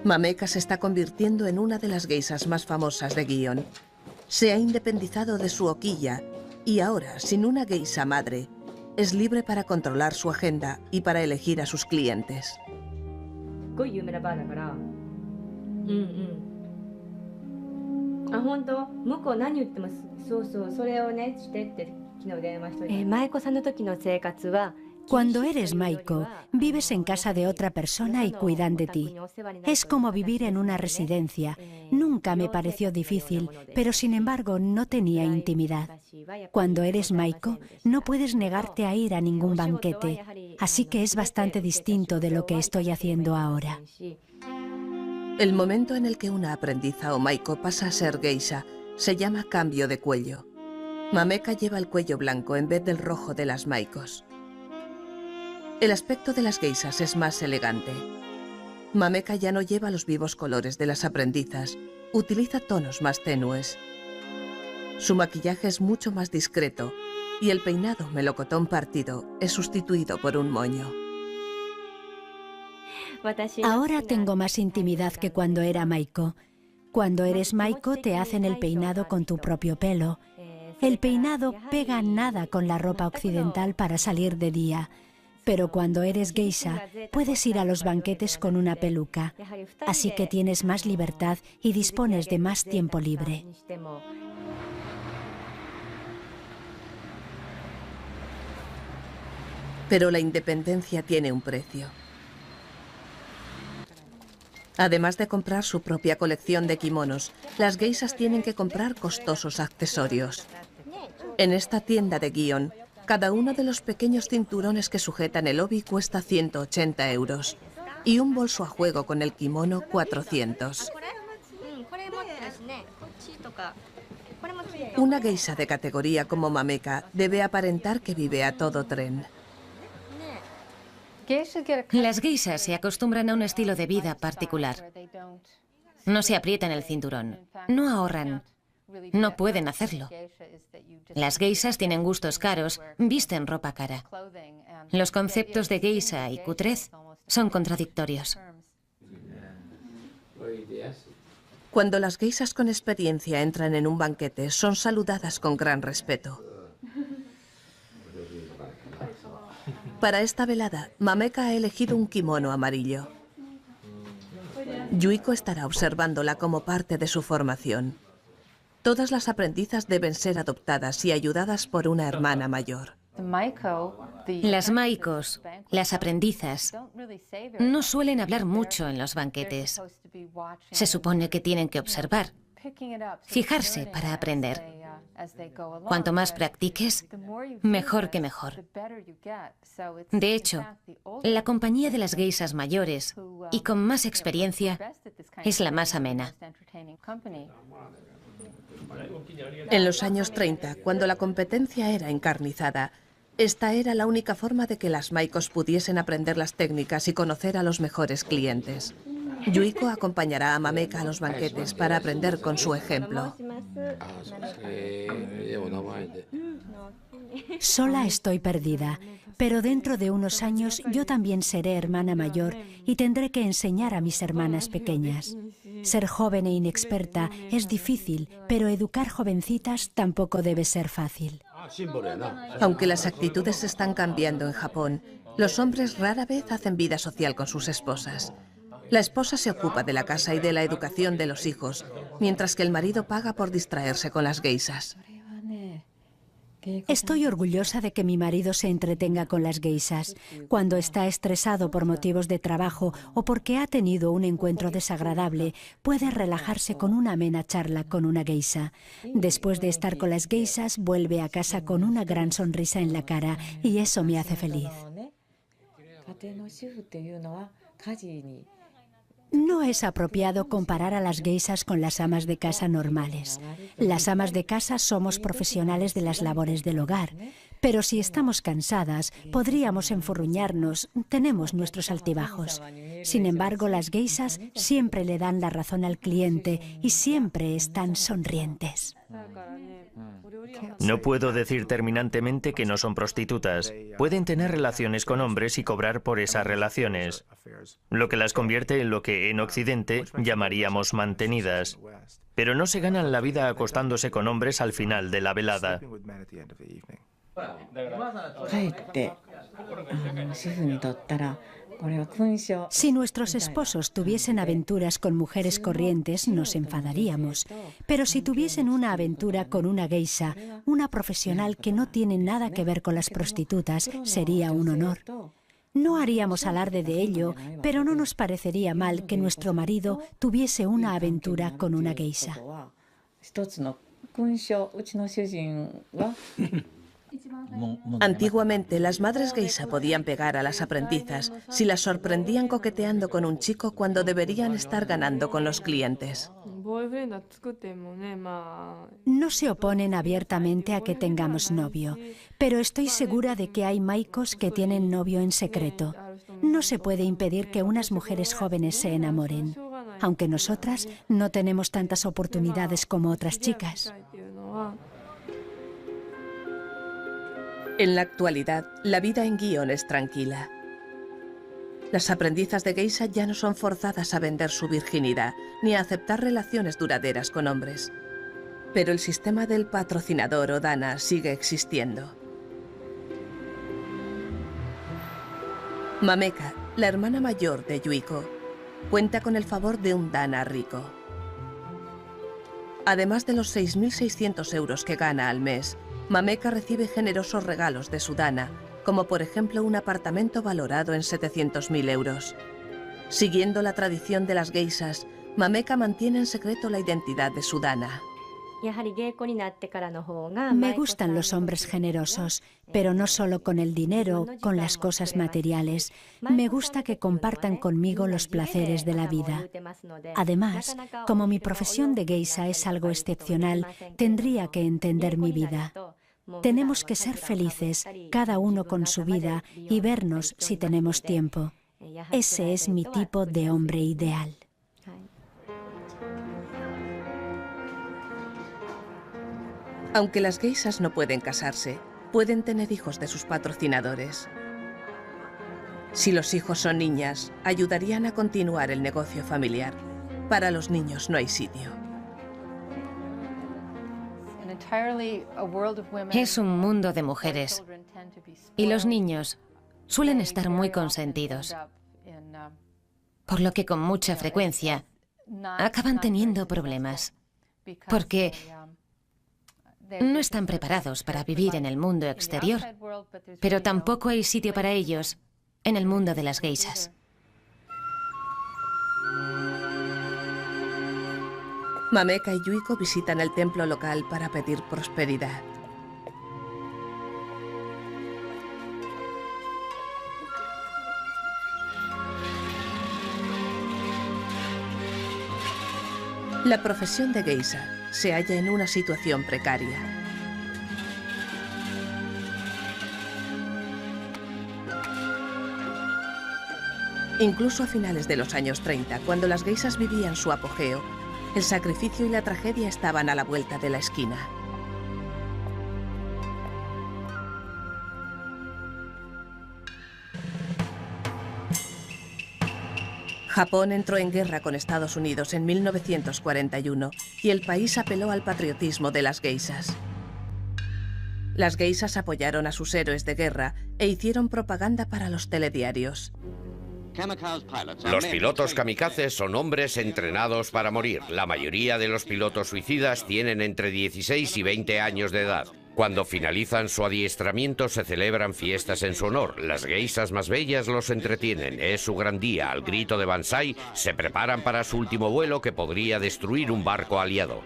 Mameka se está convirtiendo en una de las geishas más famosas de Gion. Se ha independizado de su hoquilla y ahora, sin una geisha madre, es libre para controlar su agenda y para elegir a sus clientes. Cuando eres maiko, vives en casa de otra persona y cuidan de ti. Es como vivir en una residencia. Nunca me pareció difícil, pero sin embargo no tenía intimidad. Cuando eres maiko, no puedes negarte a ir a ningún banquete, así que es bastante distinto de lo que estoy haciendo ahora. El momento en el que una aprendiza o maiko pasa a ser geisha se llama cambio de cuello. Mameka lleva el cuello blanco en vez del rojo de las maikos. El aspecto de las geishas es más elegante. Mameka ya no lleva los vivos colores de las aprendizas, utiliza tonos más tenues. Su maquillaje es mucho más discreto y el peinado melocotón partido es sustituido por un moño. Ahora tengo más intimidad que cuando era maiko. Cuando eres maiko te hacen el peinado con tu propio pelo. El peinado pega nada con la ropa occidental para salir de día. Pero cuando eres geisha, puedes ir a los banquetes con una peluca, así que tienes más libertad y dispones de más tiempo libre. Pero la independencia tiene un precio. Además de comprar su propia colección de kimonos, las geishas tienen que comprar costosos accesorios. En esta tienda de Gion, cada uno de los pequeños cinturones que sujetan el obi cuesta 180 euros y un bolso a juego con el kimono 400. Una geisha de categoría como Mameka debe aparentar que vive a todo tren. Las geishas se acostumbran a un estilo de vida particular. No se aprietan el cinturón, no ahorran, no pueden hacerlo. Las geishas tienen gustos caros, visten ropa cara. Los conceptos de geisha y cutrez son contradictorios. Cuando las geishas con experiencia entran en un banquete, son saludadas con gran respeto. Para esta velada, Mameka ha elegido un kimono amarillo. Yuiko estará observándola como parte de su formación. Todas las aprendizas deben ser adoptadas y ayudadas por una hermana mayor. Las maikos, las aprendizas, no suelen hablar mucho en los banquetes. Se supone que tienen que observar, fijarse para aprender. Cuanto más practiques, mejor que mejor. De hecho, la compañía de las geishas mayores y con más experiencia es la más amena. En los años 30, cuando la competencia era encarnizada, esta era la única forma de que las maikos pudiesen aprender las técnicas y conocer a los mejores clientes. Yuiko acompañará a Mameka a los banquetes para aprender con su ejemplo. Sola estoy perdida, pero dentro de unos años yo también seré hermana mayor y tendré que enseñar a mis hermanas pequeñas. Ser joven e inexperta es difícil, pero educar jovencitas tampoco debe ser fácil. Aunque las actitudes están cambiando en Japón, los hombres rara vez hacen vida social con sus esposas. La esposa se ocupa de la casa y de la educación de los hijos, mientras que el marido paga por distraerse con las geishas. Estoy orgullosa de que mi marido se entretenga con las geishas. Cuando está estresado por motivos de trabajo o porque ha tenido un encuentro desagradable, puede relajarse con una amena charla con una geisha. Después de estar con las geishas, vuelve a casa con una gran sonrisa en la cara y eso me hace feliz. No es apropiado comparar a las geishas con las amas de casa normales. Las amas de casa somos profesionales de las labores del hogar, pero si estamos cansadas, podríamos enfurruñarnos, tenemos nuestros altibajos. Sin embargo, las geishas siempre le dan la razón al cliente y siempre están sonrientes. No puedo decir terminantemente que no son prostitutas. Pueden tener relaciones con hombres y cobrar por esas relaciones, lo que las convierte en lo que en Occidente llamaríamos mantenidas. Pero no se ganan la vida acostándose con hombres al final de la velada. Si nuestros esposos tuviesen aventuras con mujeres corrientes, nos enfadaríamos. Pero si tuviesen una aventura con una geisha, una profesional que no tiene nada que ver con las prostitutas, sería un honor. No haríamos alarde de ello, pero no nos parecería mal que nuestro marido tuviese una aventura con una geisha. Antiguamente, las madres geisha podían pegar a las aprendizas si las sorprendían coqueteando con un chico cuando deberían estar ganando con los clientes. No se oponen abiertamente a que tengamos novio, pero estoy segura de que hay maikos que tienen novio en secreto. No se puede impedir que unas mujeres jóvenes se enamoren, aunque nosotras no tenemos tantas oportunidades como otras chicas. En la actualidad, la vida en Gion es tranquila. Las aprendizas de geisha ya no son forzadas a vender su virginidad ni a aceptar relaciones duraderas con hombres. Pero el sistema del patrocinador o dana sigue existiendo. Mameka, la hermana mayor de Yuiko, cuenta con el favor de un dana rico. Además de los 6.600 euros que gana al mes, Mameka recibe generosos regalos de su dana, como por ejemplo un apartamento valorado en 700.000 euros. Siguiendo la tradición de las geishas, Mameka mantiene en secreto la identidad de su dana. Me gustan los hombres generosos, pero no solo con el dinero, con las cosas materiales. Me gusta que compartan conmigo los placeres de la vida. Además, como mi profesión de geisha es algo excepcional, tendría que entender mi vida. Tenemos que ser felices, cada uno con su vida, y vernos si tenemos tiempo. Ese es mi tipo de hombre ideal. Aunque las geishas no pueden casarse, pueden tener hijos de sus patrocinadores. Si los hijos son niñas, ayudarían a continuar el negocio familiar. Para los niños no hay sitio. Es un mundo de mujeres y los niños suelen estar muy consentidos, por lo que con mucha frecuencia acaban teniendo problemas, porque no están preparados para vivir en el mundo exterior, pero tampoco hay sitio para ellos en el mundo de las geishas. Mameka y Yuiko visitan el templo local para pedir prosperidad. La profesión de geisha se halla en una situación precaria. Incluso a finales de los años 30, cuando las geishas vivían su apogeo, el sacrificio y la tragedia estaban a la vuelta de la esquina. Japón entró en guerra con Estados Unidos en 1941 y el país apeló al patriotismo de las geishas. Las geishas apoyaron a sus héroes de guerra e hicieron propaganda para los telediarios. Los pilotos kamikazes son hombres entrenados para morir. La mayoría de los pilotos suicidas tienen entre 16 y 20 años de edad. Cuando finalizan su adiestramiento se celebran fiestas en su honor. Las geishas más bellas los entretienen. Es su gran día. Al grito de Banzai se preparan para su último vuelo que podría destruir un barco aliado.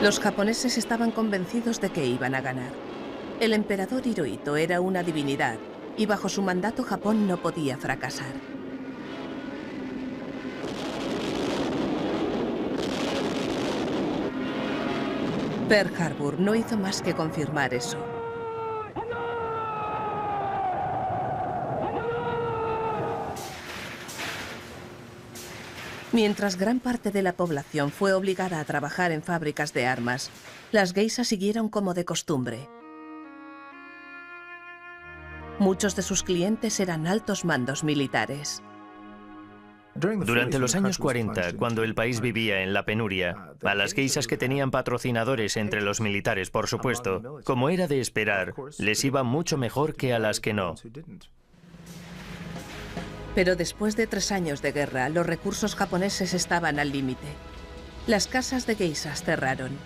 Los japoneses estaban convencidos de que iban a ganar. El emperador Hirohito era una divinidad y bajo su mandato Japón no podía fracasar. Pearl Harbor no hizo más que confirmar eso. Mientras gran parte de la población fue obligada a trabajar en fábricas de armas, las geishas siguieron como de costumbre. Muchos de sus clientes eran altos mandos militares. Durante los años 40, cuando el país vivía en la penuria, a las geishas que tenían patrocinadores entre los militares, por supuesto, como era de esperar, les iba mucho mejor que a las que no. Pero después de 3 años de guerra, los recursos japoneses estaban al límite. Las casas de geishas cerraron.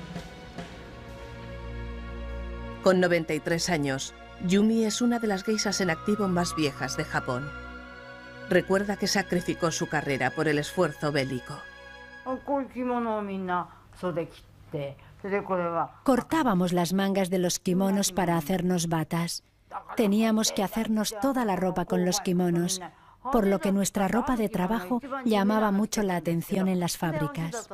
Con 93 años, Yumi es una de las geishas en activo más viejas de Japón. Recuerda que sacrificó su carrera por el esfuerzo bélico. Cortábamos las mangas de los kimonos para hacernos batas. Teníamos que hacernos toda la ropa con los kimonos, por lo que nuestra ropa de trabajo llamaba mucho la atención en las fábricas.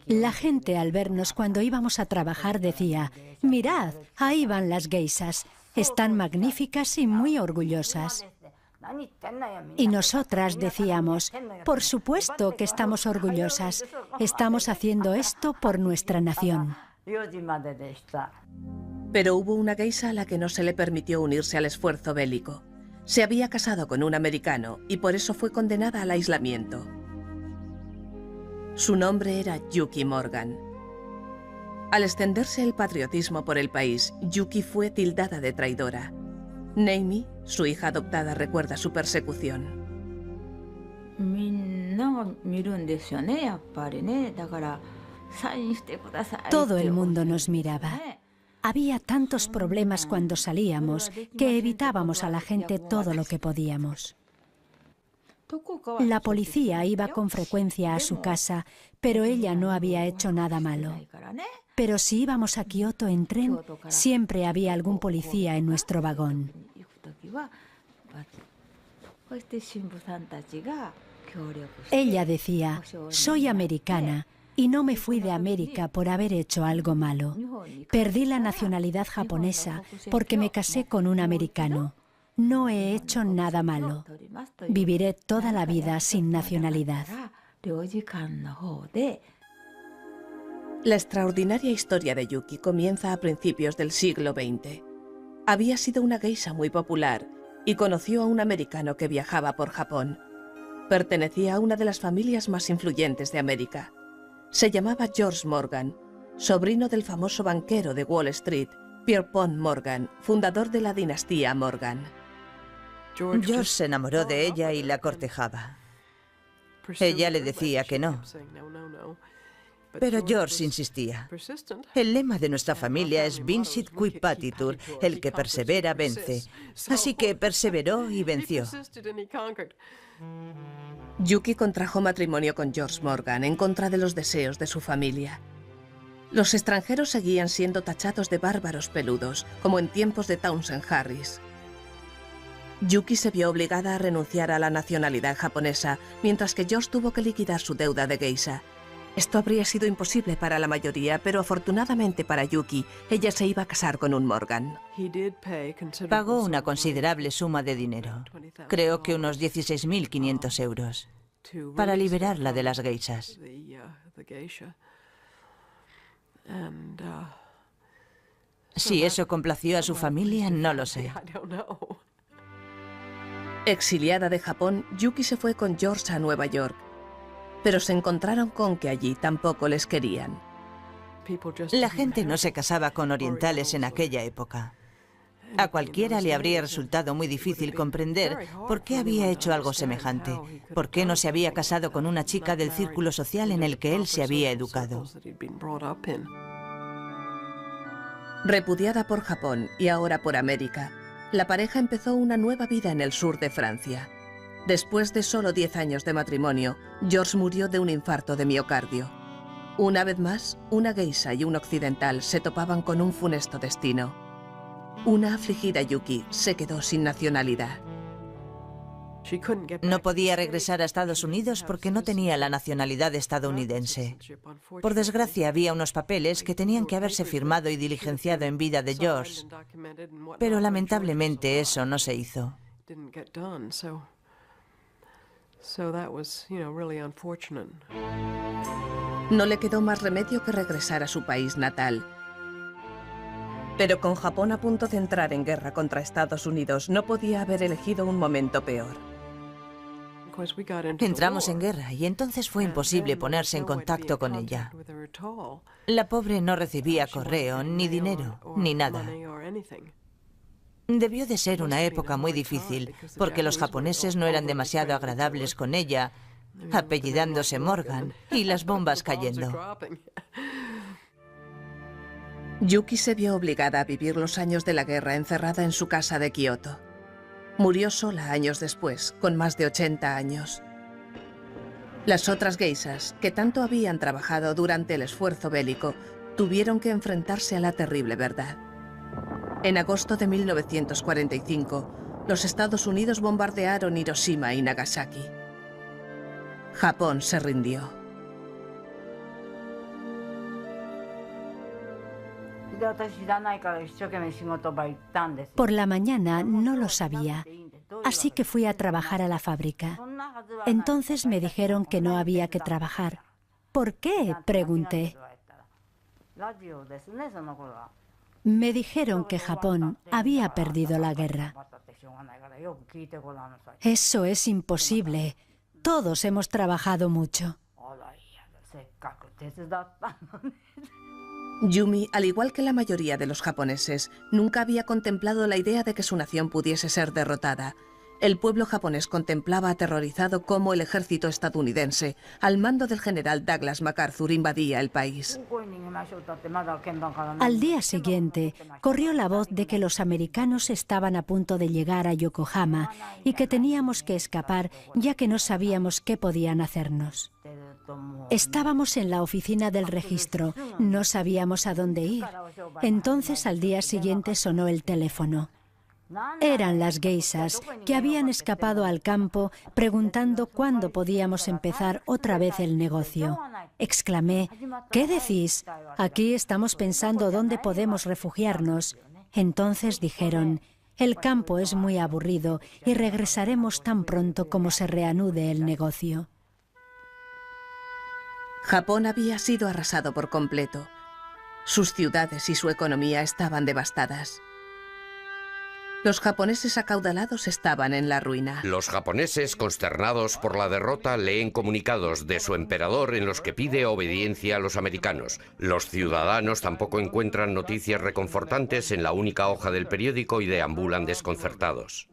La gente al vernos cuando íbamos a trabajar decía: «Mirad, ahí van las geishas, están magníficas y muy orgullosas». Y nosotras decíamos: «Por supuesto que estamos orgullosas, estamos haciendo esto por nuestra nación». Pero hubo una geisha a la que no se le permitió unirse al esfuerzo bélico. Se había casado con un americano y por eso fue condenada al aislamiento. Su nombre era Yuki Morgan. Al extenderse el patriotismo por el país, Yuki fue tildada de traidora. Neimi, su hija adoptada, recuerda su persecución. Todo el mundo nos miraba. Había tantos problemas cuando salíamos que evitábamos a la gente todo lo que podíamos. La policía iba con frecuencia a su casa, pero ella no había hecho nada malo. Pero si íbamos a Kioto en tren, siempre había algún policía en nuestro vagón. Ella decía, soy americana y no me fui de América por haber hecho algo malo. Perdí la nacionalidad japonesa porque me casé con un americano. No he hecho nada malo. Viviré toda la vida sin nacionalidad. La extraordinaria historia de Yuki comienza a principios del siglo XX. Había sido una geisha muy popular y conoció a un americano que viajaba por Japón. Pertenecía a una de las familias más influyentes de América. Se llamaba George Morgan, sobrino del famoso banquero de Wall Street, Pierpont Morgan, fundador de la dinastía Morgan. George se enamoró de ella y la cortejaba. Ella le decía que no. Pero George insistía. El lema de nuestra familia es Vincit qui patitur, el que persevera vence. Así que perseveró y venció. Yuki contrajo matrimonio con George Morgan en contra de los deseos de su familia. Los extranjeros seguían siendo tachados de bárbaros peludos, como en tiempos de Townsend Harris. Yuki se vio obligada a renunciar a la nacionalidad japonesa, mientras que George tuvo que liquidar su deuda de geisha. Esto habría sido imposible para la mayoría, pero afortunadamente para Yuki, ella se iba a casar con un Morgan. Pagó una considerable suma de dinero, creo que unos 16.500 euros, para liberarla de las geishas. Si eso complació a su familia, no lo sé. Exiliada de Japón, Yuki se fue con George a Nueva York, pero se encontraron con que allí tampoco les querían. La gente no se casaba con orientales en aquella época. A cualquiera le habría resultado muy difícil comprender por qué había hecho algo semejante, por qué no se había casado con una chica del círculo social en el que él se había educado. Repudiada por Japón y ahora por América, la pareja empezó una nueva vida en el sur de Francia. Después de solo 10 años de matrimonio, George murió de un infarto de miocardio. Una vez más, una geisha y un occidental se topaban con un funesto destino. Una afligida Yuki se quedó sin nacionalidad. No podía regresar a Estados Unidos porque no tenía la nacionalidad estadounidense. Por desgracia, había unos papeles que tenían que haberse firmado y diligenciado en vida de George, pero lamentablemente eso no se hizo. No le quedó más remedio que regresar a su país natal. Pero con Japón a punto de entrar en guerra contra Estados Unidos, no podía haber elegido un momento peor. Entramos en guerra y entonces fue imposible ponerse en contacto con ella. La pobre no recibía correo, ni dinero, ni nada. Debió de ser una época muy difícil, porque los japoneses no eran demasiado agradables con ella, apellidándose Morgan, y las bombas cayendo. Yuki se vio obligada a vivir los años de la guerra encerrada en su casa de Kioto. Murió sola años después, con más de 80 años. Las otras geishas, que tanto habían trabajado durante el esfuerzo bélico, tuvieron que enfrentarse a la terrible verdad. En agosto de 1945, los Estados Unidos bombardearon Hiroshima y Nagasaki. Japón se rindió. Por la mañana no lo sabía, así que fui a trabajar a la fábrica. Entonces me dijeron que no había que trabajar. ¿Por qué?, pregunté. Me dijeron que Japón había perdido la guerra. Eso es imposible. Todos hemos trabajado mucho. Yumi, al igual que la mayoría de los japoneses, nunca había contemplado la idea de que su nación pudiese ser derrotada. El pueblo japonés contemplaba aterrorizado cómo el ejército estadounidense, al mando del general Douglas MacArthur, invadía el país. Al día siguiente, corrió la voz de que los americanos estaban a punto de llegar a Yokohama y que teníamos que escapar ya que no sabíamos qué podían hacernos. Estábamos en la oficina del registro, no sabíamos a dónde ir. Entonces, al día siguiente sonó el teléfono. Eran las geishas, que habían escapado al campo preguntando cuándo podíamos empezar otra vez el negocio. Exclamé, ¿qué decís? Aquí estamos pensando dónde podemos refugiarnos. Entonces dijeron, el campo es muy aburrido y regresaremos tan pronto como se reanude el negocio. Japón había sido arrasado por completo. Sus ciudades y su economía estaban devastadas. Los japoneses acaudalados estaban en la ruina. Los japoneses, consternados por la derrota, leen comunicados de su emperador en los que pide obediencia a los americanos. Los ciudadanos tampoco encuentran noticias reconfortantes en la única hoja del periódico y deambulan desconcertados.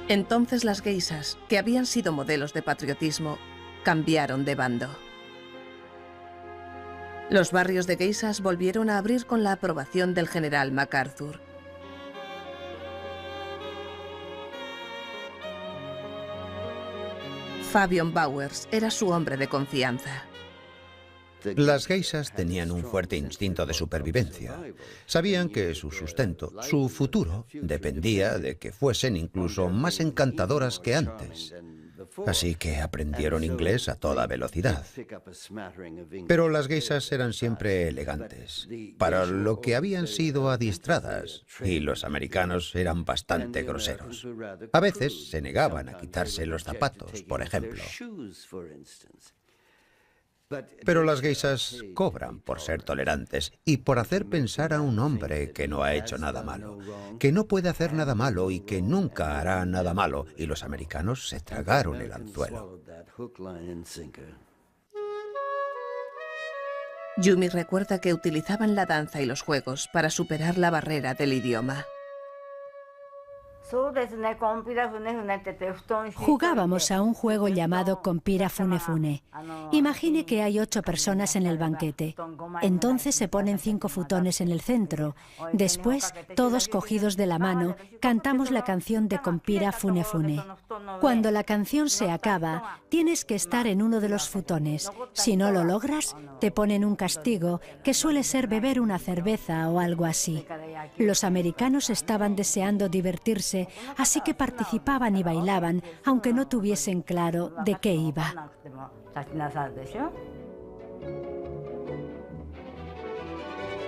Entonces las geishas, que habían sido modelos de patriotismo, cambiaron de bando. Los barrios de geishas volvieron a abrir con la aprobación del general MacArthur. Fabian Bowers era su hombre de confianza. Las geishas tenían un fuerte instinto de supervivencia. Sabían que su sustento, su futuro, dependía de que fuesen incluso más encantadoras que antes. Así que aprendieron inglés a toda velocidad. Pero las geishas eran siempre elegantes, para lo que habían sido adiestradas, y los americanos eran bastante groseros. A veces se negaban a quitarse los zapatos, por ejemplo. Pero las geishas cobran por ser tolerantes y por hacer pensar a un hombre que no ha hecho nada malo, que no puede hacer nada malo y que nunca hará nada malo, y los americanos se tragaron el anzuelo. Yumi recuerda que utilizaban la danza y los juegos para superar la barrera del idioma. Jugábamos a un juego llamado Compira Fune Fune. Imagine que hay 8 personas en el banquete. Entonces se ponen 5 futones en el centro. Después, todos cogidos de la mano, cantamos la canción de Compira Fune Fune. Cuando la canción se acaba, tienes que estar en uno de los futones. Si no lo logras, te ponen un castigo, que suele ser beber una cerveza o algo así. Los americanos estaban deseando divertirse, así que participaban y bailaban, aunque no tuviesen claro de qué iba.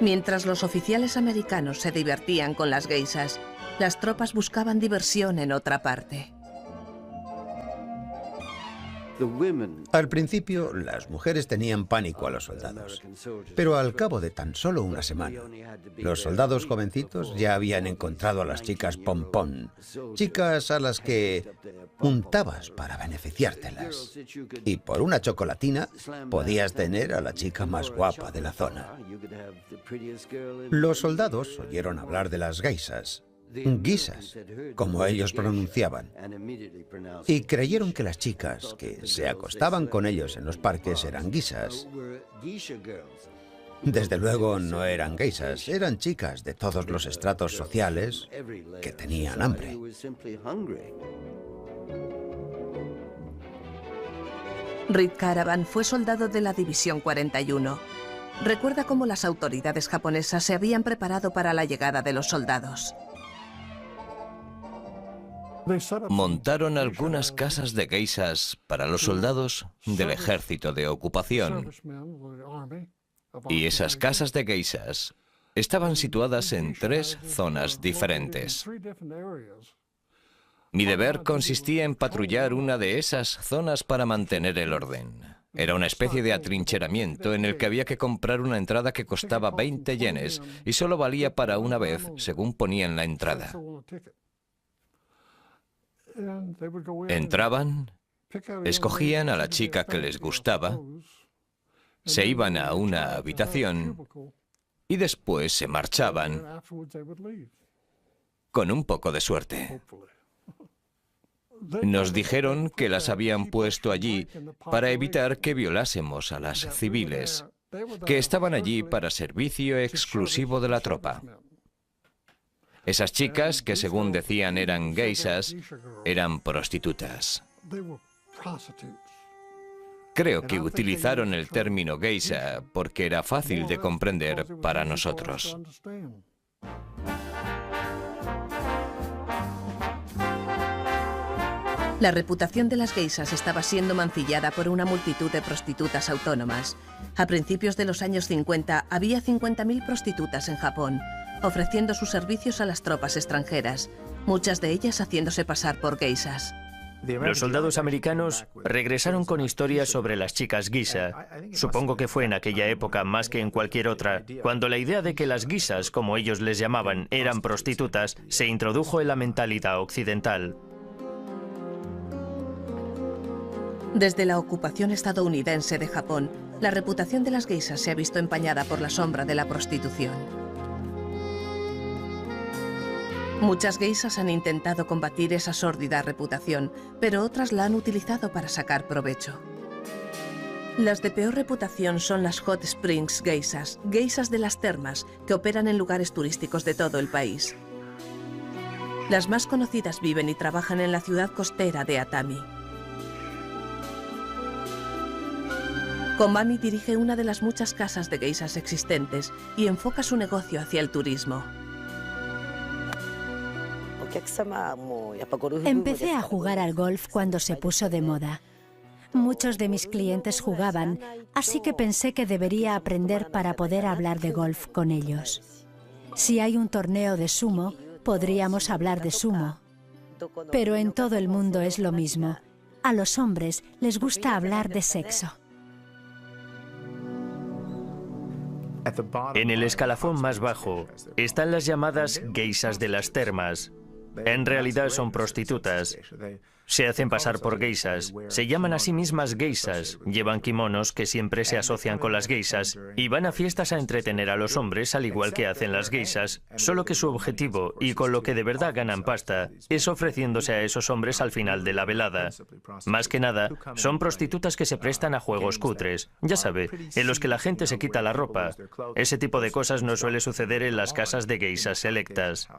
Mientras los oficiales americanos se divertían con las geishas, las tropas buscaban diversión en otra parte. Al principio, las mujeres tenían pánico a los soldados, pero al cabo de tan solo una semana, los soldados jovencitos ya habían encontrado a las chicas pompón, chicas a las que untabas para beneficiártelas. Y por una chocolatina podías tener a la chica más guapa de la zona. Los soldados oyeron hablar de las geishas, geishas, como ellos pronunciaban, y creyeron que las chicas que se acostaban con ellos en los parques eran geishas. Desde luego no eran geishas, eran chicas de todos los estratos sociales que tenían hambre. Reed Caravan fue soldado de la División 41. Recuerda cómo las autoridades japonesas se habían preparado para la llegada de los soldados. Montaron algunas casas de geishas para los soldados del ejército de ocupación. Y esas casas de geishas estaban situadas en 3 zonas diferentes. Mi deber consistía en patrullar una de esas zonas para mantener el orden. Era una especie de atrincheramiento en el que había que comprar una entrada que costaba 20 yenes y solo valía para una vez, según ponía en la entrada. Entraban, escogían a la chica que les gustaba se iban a una habitación y después se marchaban con un poco de suerte. Nos dijeron que las habían puesto allí para evitar que violásemos a las civiles, que estaban allí para servicio exclusivo de la tropa. Esas chicas, que según decían eran geishas, eran prostitutas. Creo que utilizaron el término geisha porque era fácil de comprender para nosotros. La reputación de las geishas estaba siendo mancillada por una multitud de prostitutas autónomas. A principios de los años 50 había 50.000 prostitutas en Japón, ofreciendo sus servicios a las tropas extranjeras, muchas de ellas haciéndose pasar por geishas. Los soldados americanos regresaron con historias sobre las chicas geisha. Supongo que fue en aquella época más que en cualquier otra, cuando la idea de que las geishas, como ellos les llamaban, eran prostitutas, se introdujo en la mentalidad occidental. Desde la ocupación estadounidense de Japón, la reputación de las geishas se ha visto empañada por la sombra de la prostitución. Muchas geishas han intentado combatir esa sórdida reputación, pero otras la han utilizado para sacar provecho. Las de peor reputación son las Hot Springs geishas, geishas de las termas, que operan en lugares turísticos de todo el país. Las más conocidas viven y trabajan en la ciudad costera de Atami. Komami dirige una de las muchas casas de geishas existentes y enfoca su negocio hacia el turismo. Empecé a jugar al golf cuando se puso de moda. Muchos de mis clientes jugaban, así que pensé que debería aprender para poder hablar de golf con ellos. Si hay un torneo de sumo, podríamos hablar de sumo. Pero en todo el mundo es lo mismo. A los hombres les gusta hablar de sexo. En el escalafón más bajo están las llamadas geishas de las termas. En realidad son prostitutas. Se hacen pasar por geishas. Se llaman a sí mismas geishas. Llevan kimonos que siempre se asocian con las geishas y van a fiestas a entretener a los hombres al igual que hacen las geishas, solo que su objetivo, y con lo que de verdad ganan pasta, es ofreciéndose a esos hombres al final de la velada. Más que nada, son prostitutas que se prestan a juegos cutres, ya sabe, en los que la gente se quita la ropa. Ese tipo de cosas no suele suceder en las casas de geishas selectas.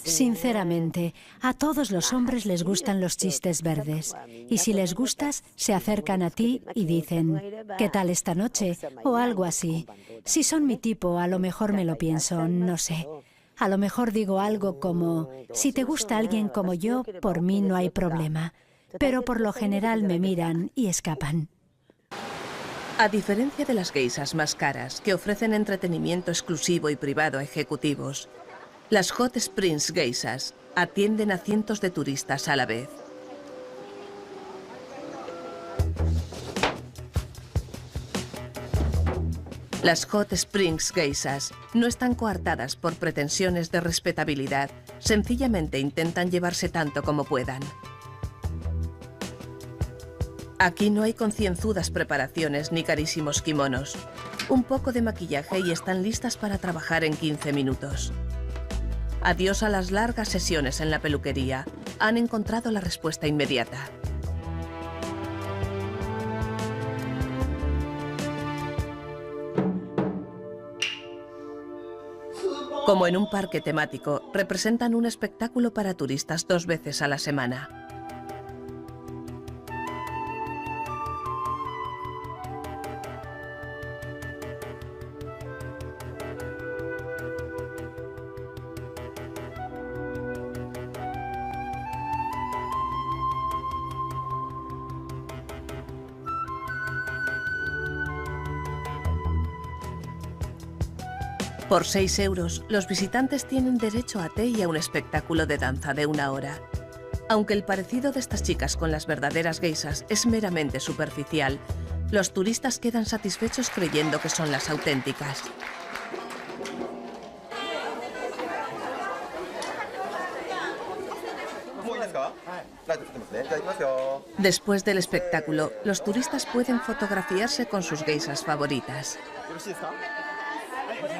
Sinceramente, a todos los hombres les gustan los chistes verdes. Y si les gustas, se acercan a ti y dicen, ¿qué tal esta noche? O algo así. Si son mi tipo, a lo mejor me lo pienso, no sé. A lo mejor digo algo como, si te gusta alguien como yo, por mí no hay problema. Pero por lo general me miran y escapan. A diferencia de las geishas más caras, que ofrecen entretenimiento exclusivo y privado a ejecutivos, las Hot Springs geishas atienden a cientos de turistas a la vez. Las Hot Springs geishas no están coartadas por pretensiones de respetabilidad, sencillamente intentan llevarse tanto como puedan. Aquí no hay concienzudas preparaciones ni carísimos kimonos. Un poco de maquillaje y están listas para trabajar en 15 minutos. Adiós a las largas sesiones en la peluquería. Han encontrado la respuesta inmediata. Como en un parque temático, representan un espectáculo para turistas 2 veces a la semana. Por 6 euros, los visitantes tienen derecho a té y a un espectáculo de danza de 1 hora. Aunque el parecido de estas chicas con las verdaderas geishas es meramente superficial, los turistas quedan satisfechos creyendo que son las auténticas. Después del espectáculo, los turistas pueden fotografiarse con sus geishas favoritas.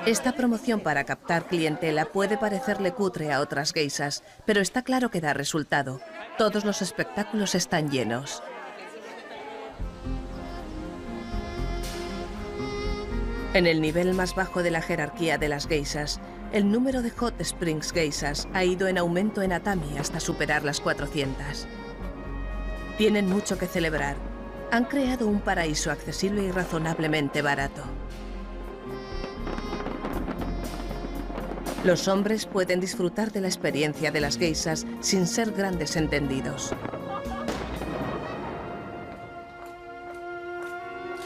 Esta promoción para captar clientela puede parecerle cutre a otras geishas, pero está claro que da resultado. Todos los espectáculos están llenos. En el nivel más bajo de la jerarquía de las geishas, el número de Hot Springs geishas ha ido en aumento en Atami hasta superar las 400. Tienen mucho que celebrar. Han creado un paraíso accesible y razonablemente barato. Los hombres pueden disfrutar de la experiencia de las geishas sin ser grandes entendidos.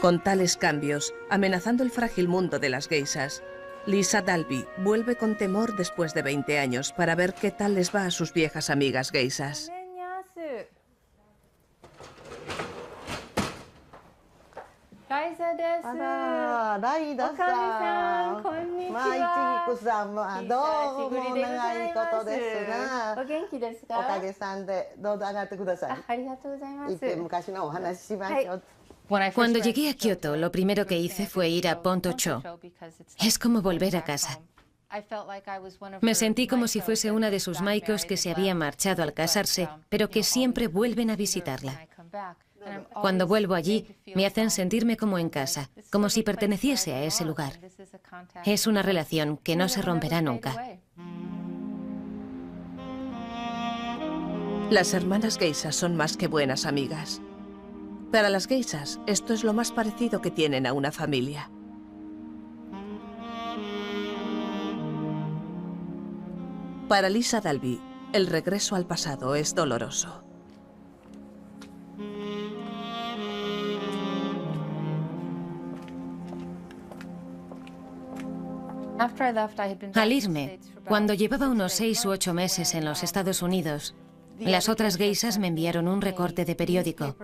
Con tales cambios, amenazando el frágil mundo de las geishas, Lisa Dalby vuelve con temor después de 20 años para ver qué tal les va a sus viejas amigas geishas. Cuando llegué a Kioto, lo primero que hice fue ir a Ponto-cho. Es como volver a casa. Me sentí como si fuese una de sus maikos que se había marchado al casarse, pero que siempre vuelven a visitarla. Cuando vuelvo allí, me hacen sentirme como en casa, como si perteneciese a ese lugar. Es una relación que no se romperá nunca. Las hermanas geishas son más que buenas amigas. Para las geishas, esto es lo más parecido que tienen a una familia. Para Lisa Dalby, el regreso al pasado es doloroso. Al irme, cuando llevaba unos 6 u 8 meses en los Estados Unidos, las otras geishas me enviaron un recorte de periódico.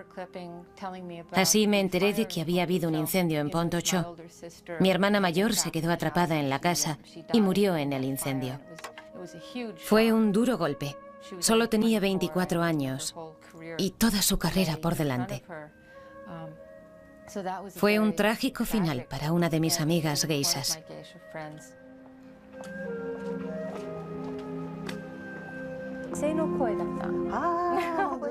Así me enteré de que había habido un incendio en Ponto-cho. Mi hermana mayor se quedó atrapada en la casa y murió en el incendio. Fue un duro golpe. Solo tenía 24 años y toda su carrera por delante. Fue un trágico final para una de mis amigas geishas.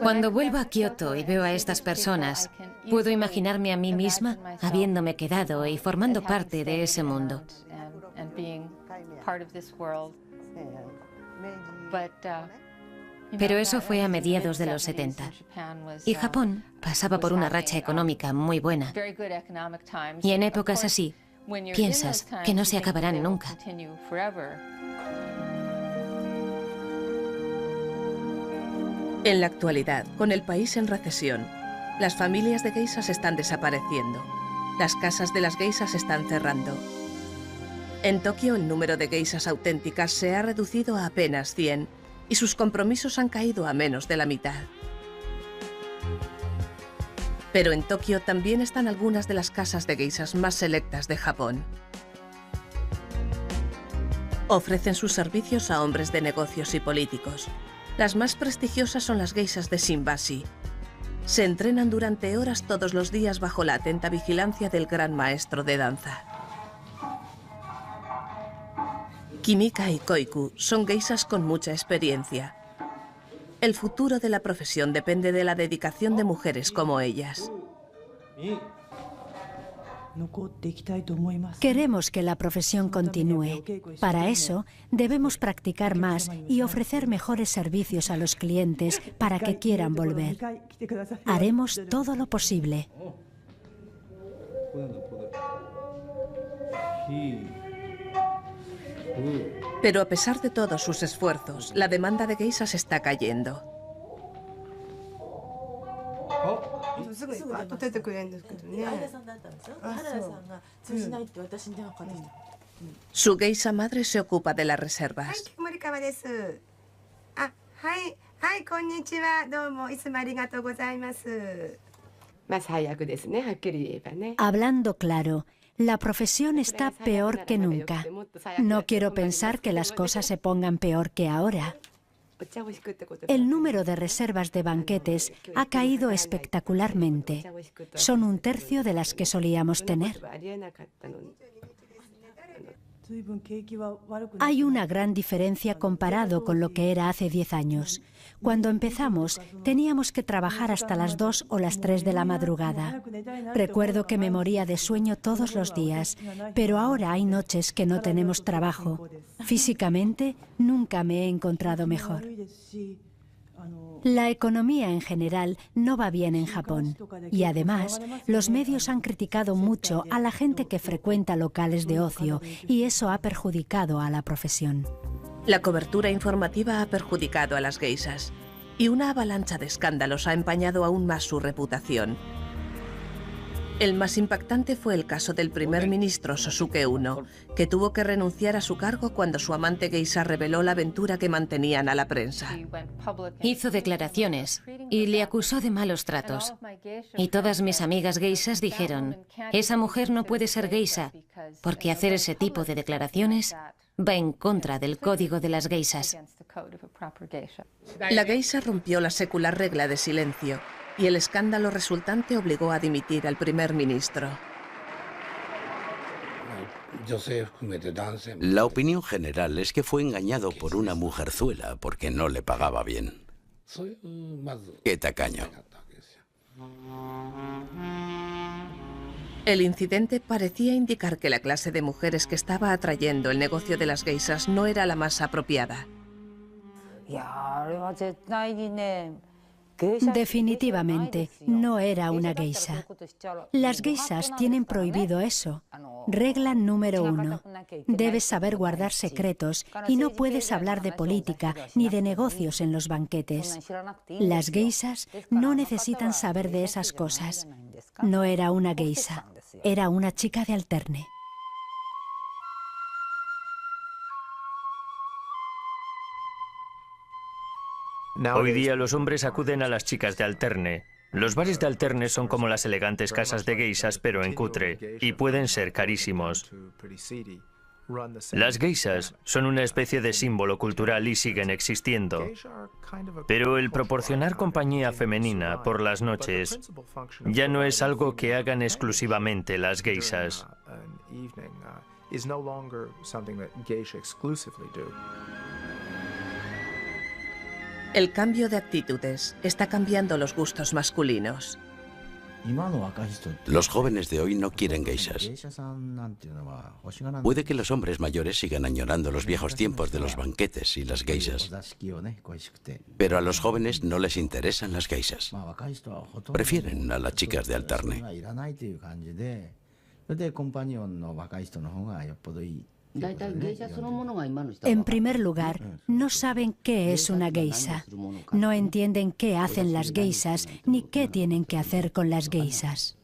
Cuando vuelvo a Kioto y veo a estas personas, puedo imaginarme a mí misma habiéndome quedado y formando parte de ese mundo. Pero eso fue a mediados de los 70. Y Japón pasaba por una racha económica muy buena. Y en épocas así, piensas que no se acabarán nunca. En la actualidad, con el país en recesión, las familias de geishas están desapareciendo. Las casas de las geishas están cerrando. En Tokio, el número de geishas auténticas se ha reducido a apenas 100 y sus compromisos han caído a menos de la mitad. Pero en Tokio también están algunas de las casas de geishas más selectas de Japón. Ofrecen sus servicios a hombres de negocios y políticos. Las más prestigiosas son las geishas de Shimbashi. Se entrenan durante horas todos los días bajo la atenta vigilancia del gran maestro de danza. Kimika y Koiku son geishas con mucha experiencia. El futuro de la profesión depende de la dedicación de mujeres como ellas. Queremos que la profesión continúe. Para eso, debemos practicar más y ofrecer mejores servicios a los clientes para que quieran volver. Haremos todo lo posible. Pero a pesar de todos sus esfuerzos, la demanda de geishas está cayendo. Su geisha madre se ocupa de las reservas. Hablando claro, la profesión está peor que nunca. No quiero pensar que las cosas se pongan peor que ahora. El número de reservas de banquetes ha caído espectacularmente. Son 1/3 de las que solíamos tener. Hay una gran diferencia comparado con lo que era hace 10 años. Cuando empezamos, teníamos que trabajar hasta las 2 o las 3 de la madrugada. Recuerdo que me moría de sueño todos los días, pero ahora hay noches que no tenemos trabajo. Físicamente, nunca me he encontrado mejor. La economía en general no va bien en Japón y además los medios han criticado mucho a la gente que frecuenta locales de ocio y eso ha perjudicado a la profesión. La cobertura informativa ha perjudicado a las geishas y una avalancha de escándalos ha empañado aún más su reputación. El más impactante fue el caso del primer ministro Sosuke I, que tuvo que renunciar a su cargo cuando su amante geisha reveló la aventura que mantenían a la prensa. Hizo declaraciones y le acusó de malos tratos. Y todas mis amigas geishas dijeron, esa mujer no puede ser geisha, porque hacer ese tipo de declaraciones va en contra del código de las geishas. La geisha rompió la secular regla de silencio y el escándalo resultante obligó a dimitir al primer ministro. La opinión general es que fue engañado por una mujerzuela porque no le pagaba bien. ¡Qué tacaño! El incidente parecía indicar que la clase de mujeres que estaba atrayendo el negocio de las geishas no era la más apropiada. Definitivamente, no era una geisha. Las geishas tienen prohibido eso. Regla número 1. Debes saber guardar secretos y no puedes hablar de política ni de negocios en los banquetes. Las geishas no necesitan saber de esas cosas. No era una geisha, era una chica de alterne. Hoy día los hombres acuden a las chicas de alterne. Los bares de alterne son como las elegantes casas de geishas, pero en cutre, y pueden ser carísimos. Las geishas son una especie de símbolo cultural y siguen existiendo. Pero el proporcionar compañía femenina por las noches ya no es algo que hagan exclusivamente las geishas. El cambio de actitudes está cambiando los gustos masculinos. Los jóvenes de hoy no quieren geishas. Puede que los hombres mayores sigan añorando los viejos tiempos de los banquetes y las geishas. Pero a los jóvenes no les interesan las geishas. Prefieren a las chicas de alterne. En primer lugar, no saben qué es una geisha. No entienden qué hacen las geishas ni qué tienen que hacer con las geishas.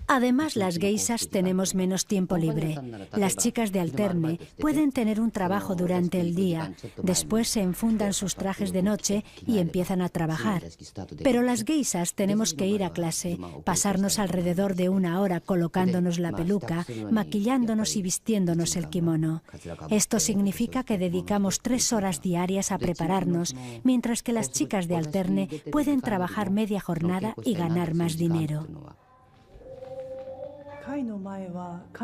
Además, las geishas tenemos menos tiempo libre. Las chicas de alterne pueden tener un trabajo durante el día, después se enfundan sus trajes de noche y empiezan a trabajar. Pero las geishas tenemos que ir a clase, pasarnos alrededor de 1 hora colocándonos la peluca, maquillándonos y vistiéndonos el kimono. Esto significa que dedicamos 3 horas diarias a prepararnos, mientras que las chicas de alterne pueden trabajar media jornada y ganar más dinero.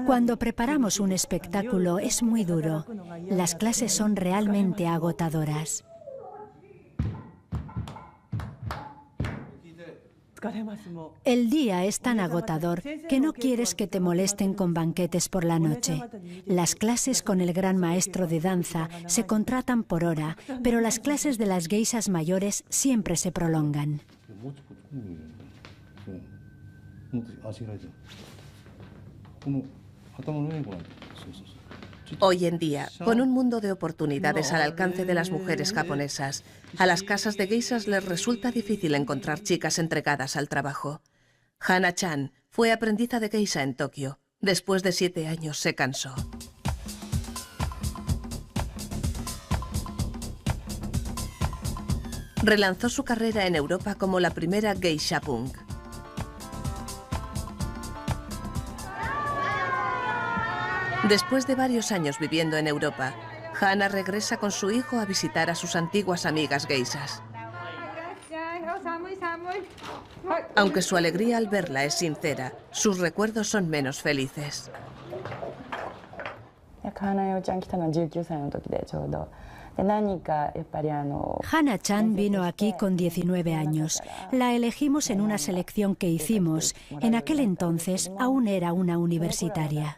Cuando preparamos un espectáculo es muy duro. Las clases son realmente agotadoras. El día es tan agotador que no quieres que te molesten con banquetes por la noche. Las clases con el gran maestro de danza se contratan por hora, pero las clases de las geishas mayores siempre se prolongan. Hoy en día, con un mundo de oportunidades al alcance de las mujeres japonesas, a las casas de geishas les resulta difícil encontrar chicas entregadas al trabajo. Hana-chan fue aprendiza de geisha en Tokio. Después de 7 años se cansó. Relanzó su carrera en Europa como la primera geisha punk. Después de varios años viviendo en Europa, Hana regresa con su hijo a visitar a sus antiguas amigas geishas. Aunque su alegría al verla es sincera, sus recuerdos son menos felices. Hana-chan vino aquí con 19 años. La elegimos en una selección que hicimos. En aquel entonces aún era una universitaria.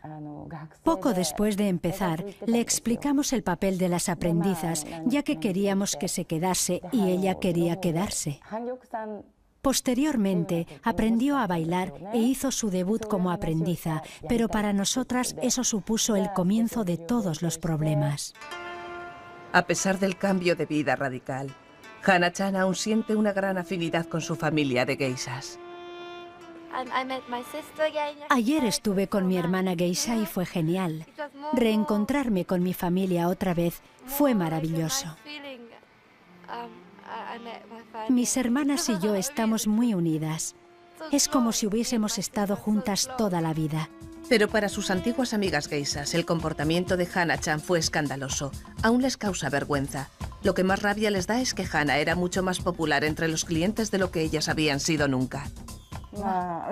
Poco después de empezar, le explicamos el papel de las aprendizas, ya que queríamos que se quedase y ella quería quedarse. Posteriormente, aprendió a bailar e hizo su debut como aprendiza, pero para nosotras eso supuso el comienzo de todos los problemas. A pesar del cambio de vida radical, Hana-chan aún siente una gran afinidad con su familia de geishas. Ayer estuve con mi hermana geisha y fue genial. Reencontrarme con mi familia otra vez fue maravilloso. Mis hermanas y yo estamos muy unidas. Es como si hubiésemos estado juntas toda la vida. Pero para sus antiguas amigas geishas, el comportamiento de Hana-chan fue escandaloso. Aún les causa vergüenza. Lo que más rabia les da es que Hana era mucho más popular entre los clientes de lo que ellas habían sido nunca.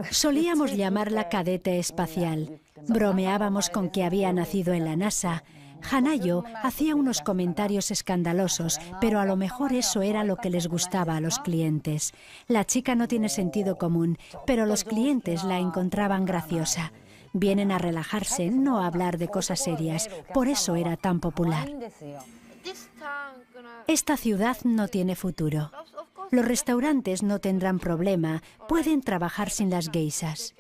Solíamos llamarla cadete espacial. Bromeábamos con que había nacido en la NASA. Hanayo hacía unos comentarios escandalosos, pero a lo mejor eso era lo que les gustaba a los clientes. La chica no tiene sentido común, pero los clientes la encontraban graciosa. Vienen a relajarse, no a hablar de cosas serias. Por eso era tan popular. Esta ciudad no tiene futuro. Los restaurantes no tendrán problema, pueden trabajar sin las geishas.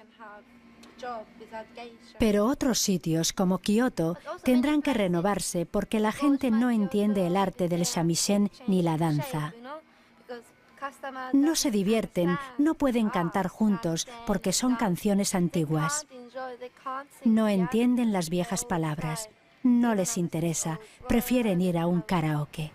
Pero otros sitios, como Kioto, tendrán que renovarse porque la gente no entiende el arte del shamisen ni la danza. No se divierten, no pueden cantar juntos porque son canciones antiguas. No entienden las viejas palabras. No les interesa, prefieren ir a un karaoke.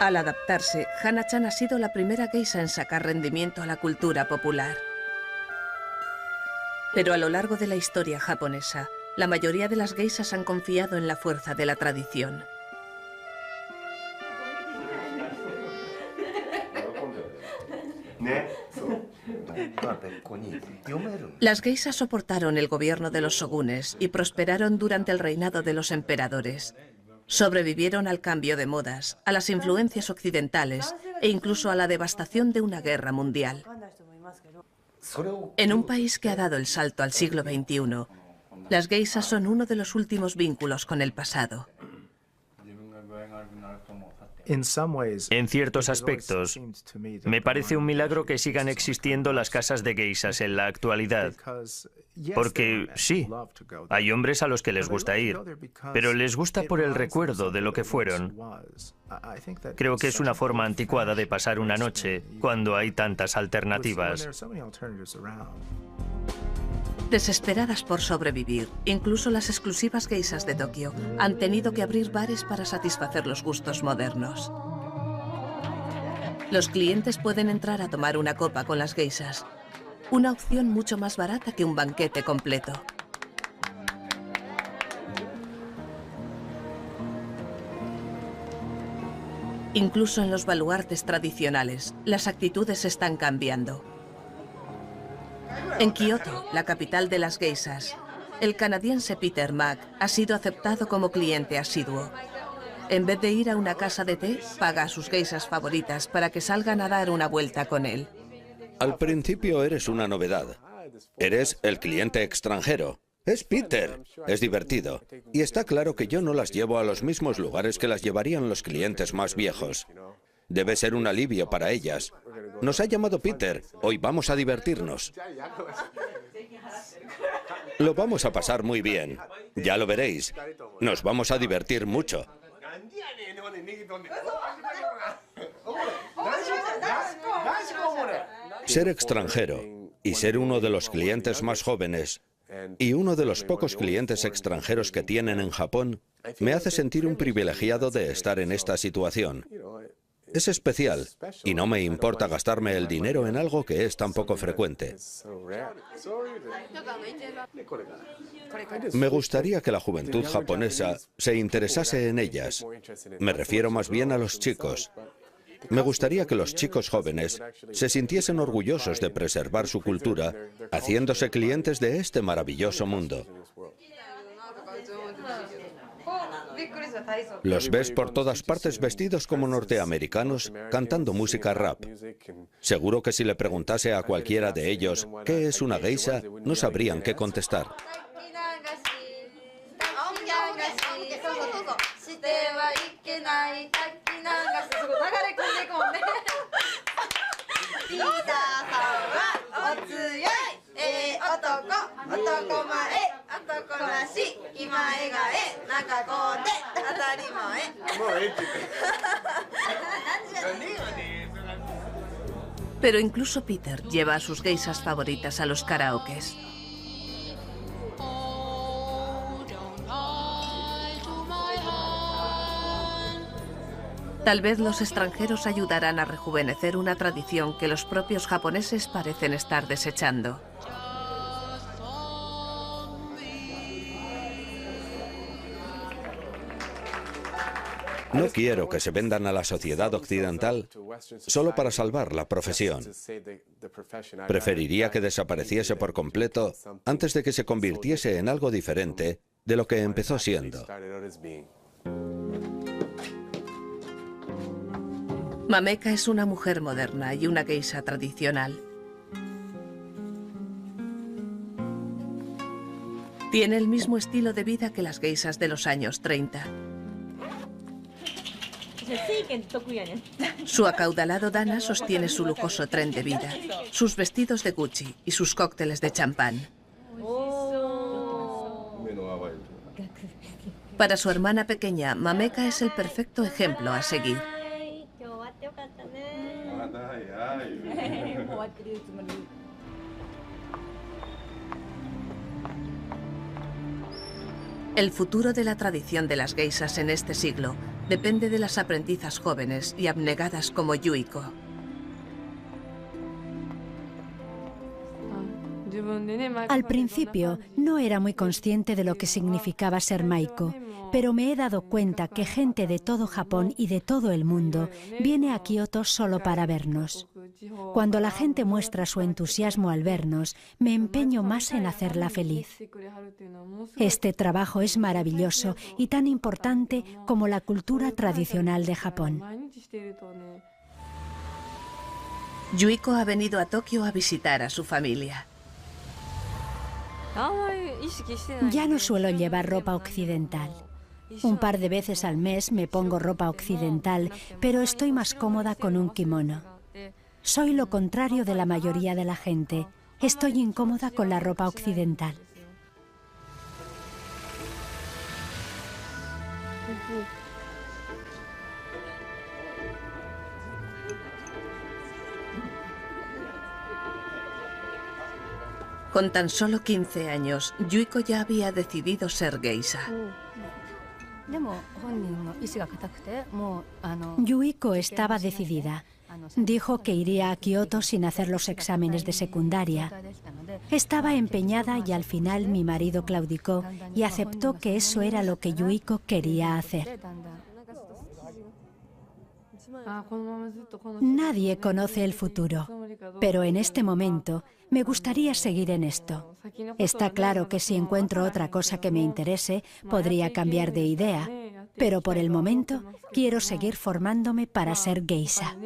Al adaptarse, Hana-chan ha sido la primera geisha en sacar rendimiento a la cultura popular. Pero a lo largo de la historia japonesa, la mayoría de las geishas han confiado en la fuerza de la tradición. Las geishas soportaron el gobierno de los shogunes y prosperaron durante el reinado de los emperadores. Sobrevivieron al cambio de modas, a las influencias occidentales e incluso a la devastación de una guerra mundial. En un país que ha dado el salto al siglo XXI, las geishas son uno de los últimos vínculos con el pasado. En ciertos aspectos, me parece un milagro que sigan existiendo las casas de geishas en la actualidad. Porque sí, hay hombres a los que les gusta ir, pero les gusta por el recuerdo de lo que fueron. Creo que es una forma anticuada de pasar una noche cuando hay tantas alternativas. Desesperadas por sobrevivir, incluso las exclusivas geishas de Tokio han tenido que abrir bares para satisfacer los gustos modernos. Los clientes pueden entrar a tomar una copa con las geishas, una opción mucho más barata que un banquete completo. Incluso en los baluartes tradicionales, las actitudes están cambiando. En Kioto, la capital de las geishas, el canadiense Peter Mack ha sido aceptado como cliente asiduo. En vez de ir a una casa de té, paga a sus geishas favoritas para que salgan a dar una vuelta con él. Al principio eres una novedad. Eres el cliente extranjero. Es Peter. Es divertido. Y está claro que yo no las llevo a los mismos lugares que las llevarían los clientes más viejos. Debe ser un alivio para ellas. Nos ha llamado Peter. Hoy vamos a divertirnos. Lo vamos a pasar muy bien. Ya lo veréis. Nos vamos a divertir mucho. Ser extranjero y ser uno de los clientes más jóvenes y uno de los pocos clientes extranjeros que tienen en Japón Me hace sentir un privilegiado de estar en esta situación. Es especial y no me importa gastarme el dinero en algo que es tan poco frecuente. Me gustaría que la juventud japonesa se interesase en ellas. Me refiero más bien a los chicos. Me gustaría que los chicos jóvenes se sintiesen orgullosos de preservar su cultura, haciéndose clientes de este maravilloso mundo. Los ves por todas partes vestidos como norteamericanos, cantando música rap. Seguro que si le preguntase a cualquiera de ellos qué es una geisha, no sabrían qué contestar. Pero incluso Peter lleva a sus geishas favoritas a los karaokes. Tal vez los extranjeros ayudarán a rejuvenecer una tradición que los propios japoneses parecen estar desechando. No quiero que se vendan a la sociedad occidental solo para salvar la profesión. Preferiría que desapareciese por completo antes de que se convirtiese en algo diferente de lo que empezó siendo. Mameka es una mujer moderna y una geisha tradicional. Tiene el mismo estilo de vida que las geishas de los años 30. Su acaudalado dana sostiene su lujoso tren de vida, sus vestidos de Gucci y sus cócteles de champán. Para su hermana pequeña, Mameka es el perfecto ejemplo a seguir. El futuro de la tradición de las geishas en este siglo depende de las aprendizas jóvenes y abnegadas como Yuiko. Al principio no era muy consciente de lo que significaba ser Maiko, pero me he dado cuenta que gente de todo Japón y de todo el mundo viene a Kioto solo para vernos. Cuando la gente muestra su entusiasmo al vernos, me empeño más en hacerla feliz. Este trabajo es maravilloso y tan importante como la cultura tradicional de Japón. Yuiko ha venido a Tokio a visitar a su familia. Ya no suelo llevar ropa occidental. Un par de veces al mes me pongo ropa occidental, pero estoy más cómoda con un kimono. Soy lo contrario de la mayoría de la gente. Estoy incómoda con la ropa occidental. Con tan solo 15 años, Yuiko ya había decidido ser geisha. Yuiko estaba decidida. Dijo que iría a Kioto sin hacer los exámenes de secundaria. Estaba empeñada y al final mi marido claudicó y aceptó que eso era lo que Yuiko quería hacer. Nadie conoce el futuro, pero en este momento me gustaría seguir en esto. Está claro que si encuentro otra cosa que me interese, podría cambiar de idea, pero por el momento quiero seguir formándome para ser geisha.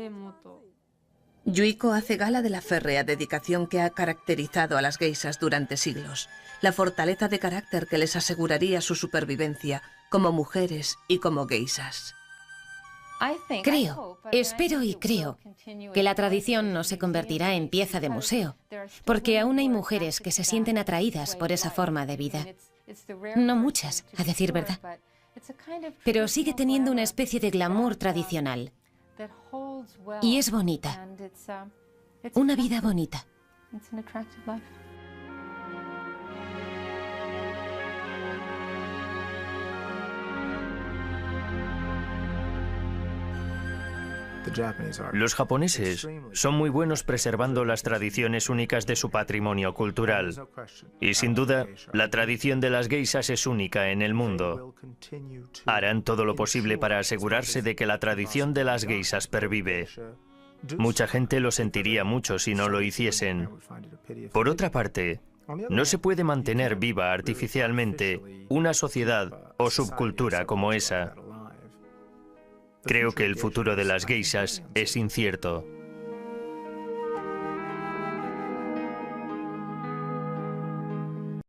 Yuiko hace gala de la férrea dedicación que ha caracterizado a las geishas durante siglos, la fortaleza de carácter que les aseguraría su supervivencia como mujeres y como geishas. Espero y creo que la tradición no se convertirá en pieza de museo, porque aún hay mujeres que se sienten atraídas por esa forma de vida. No muchas, a decir verdad, pero sigue teniendo una especie de glamour tradicional. Y es bonita, una vida bonita. Los japoneses son muy buenos preservando las tradiciones únicas de su patrimonio cultural. Y sin duda, la tradición de las geishas es única en el mundo. Harán todo lo posible para asegurarse de que la tradición de las geishas pervive. Mucha gente lo sentiría mucho si no lo hiciesen. Por otra parte, no se puede mantener viva artificialmente una sociedad o subcultura como esa. Creo que el futuro de las geishas es incierto.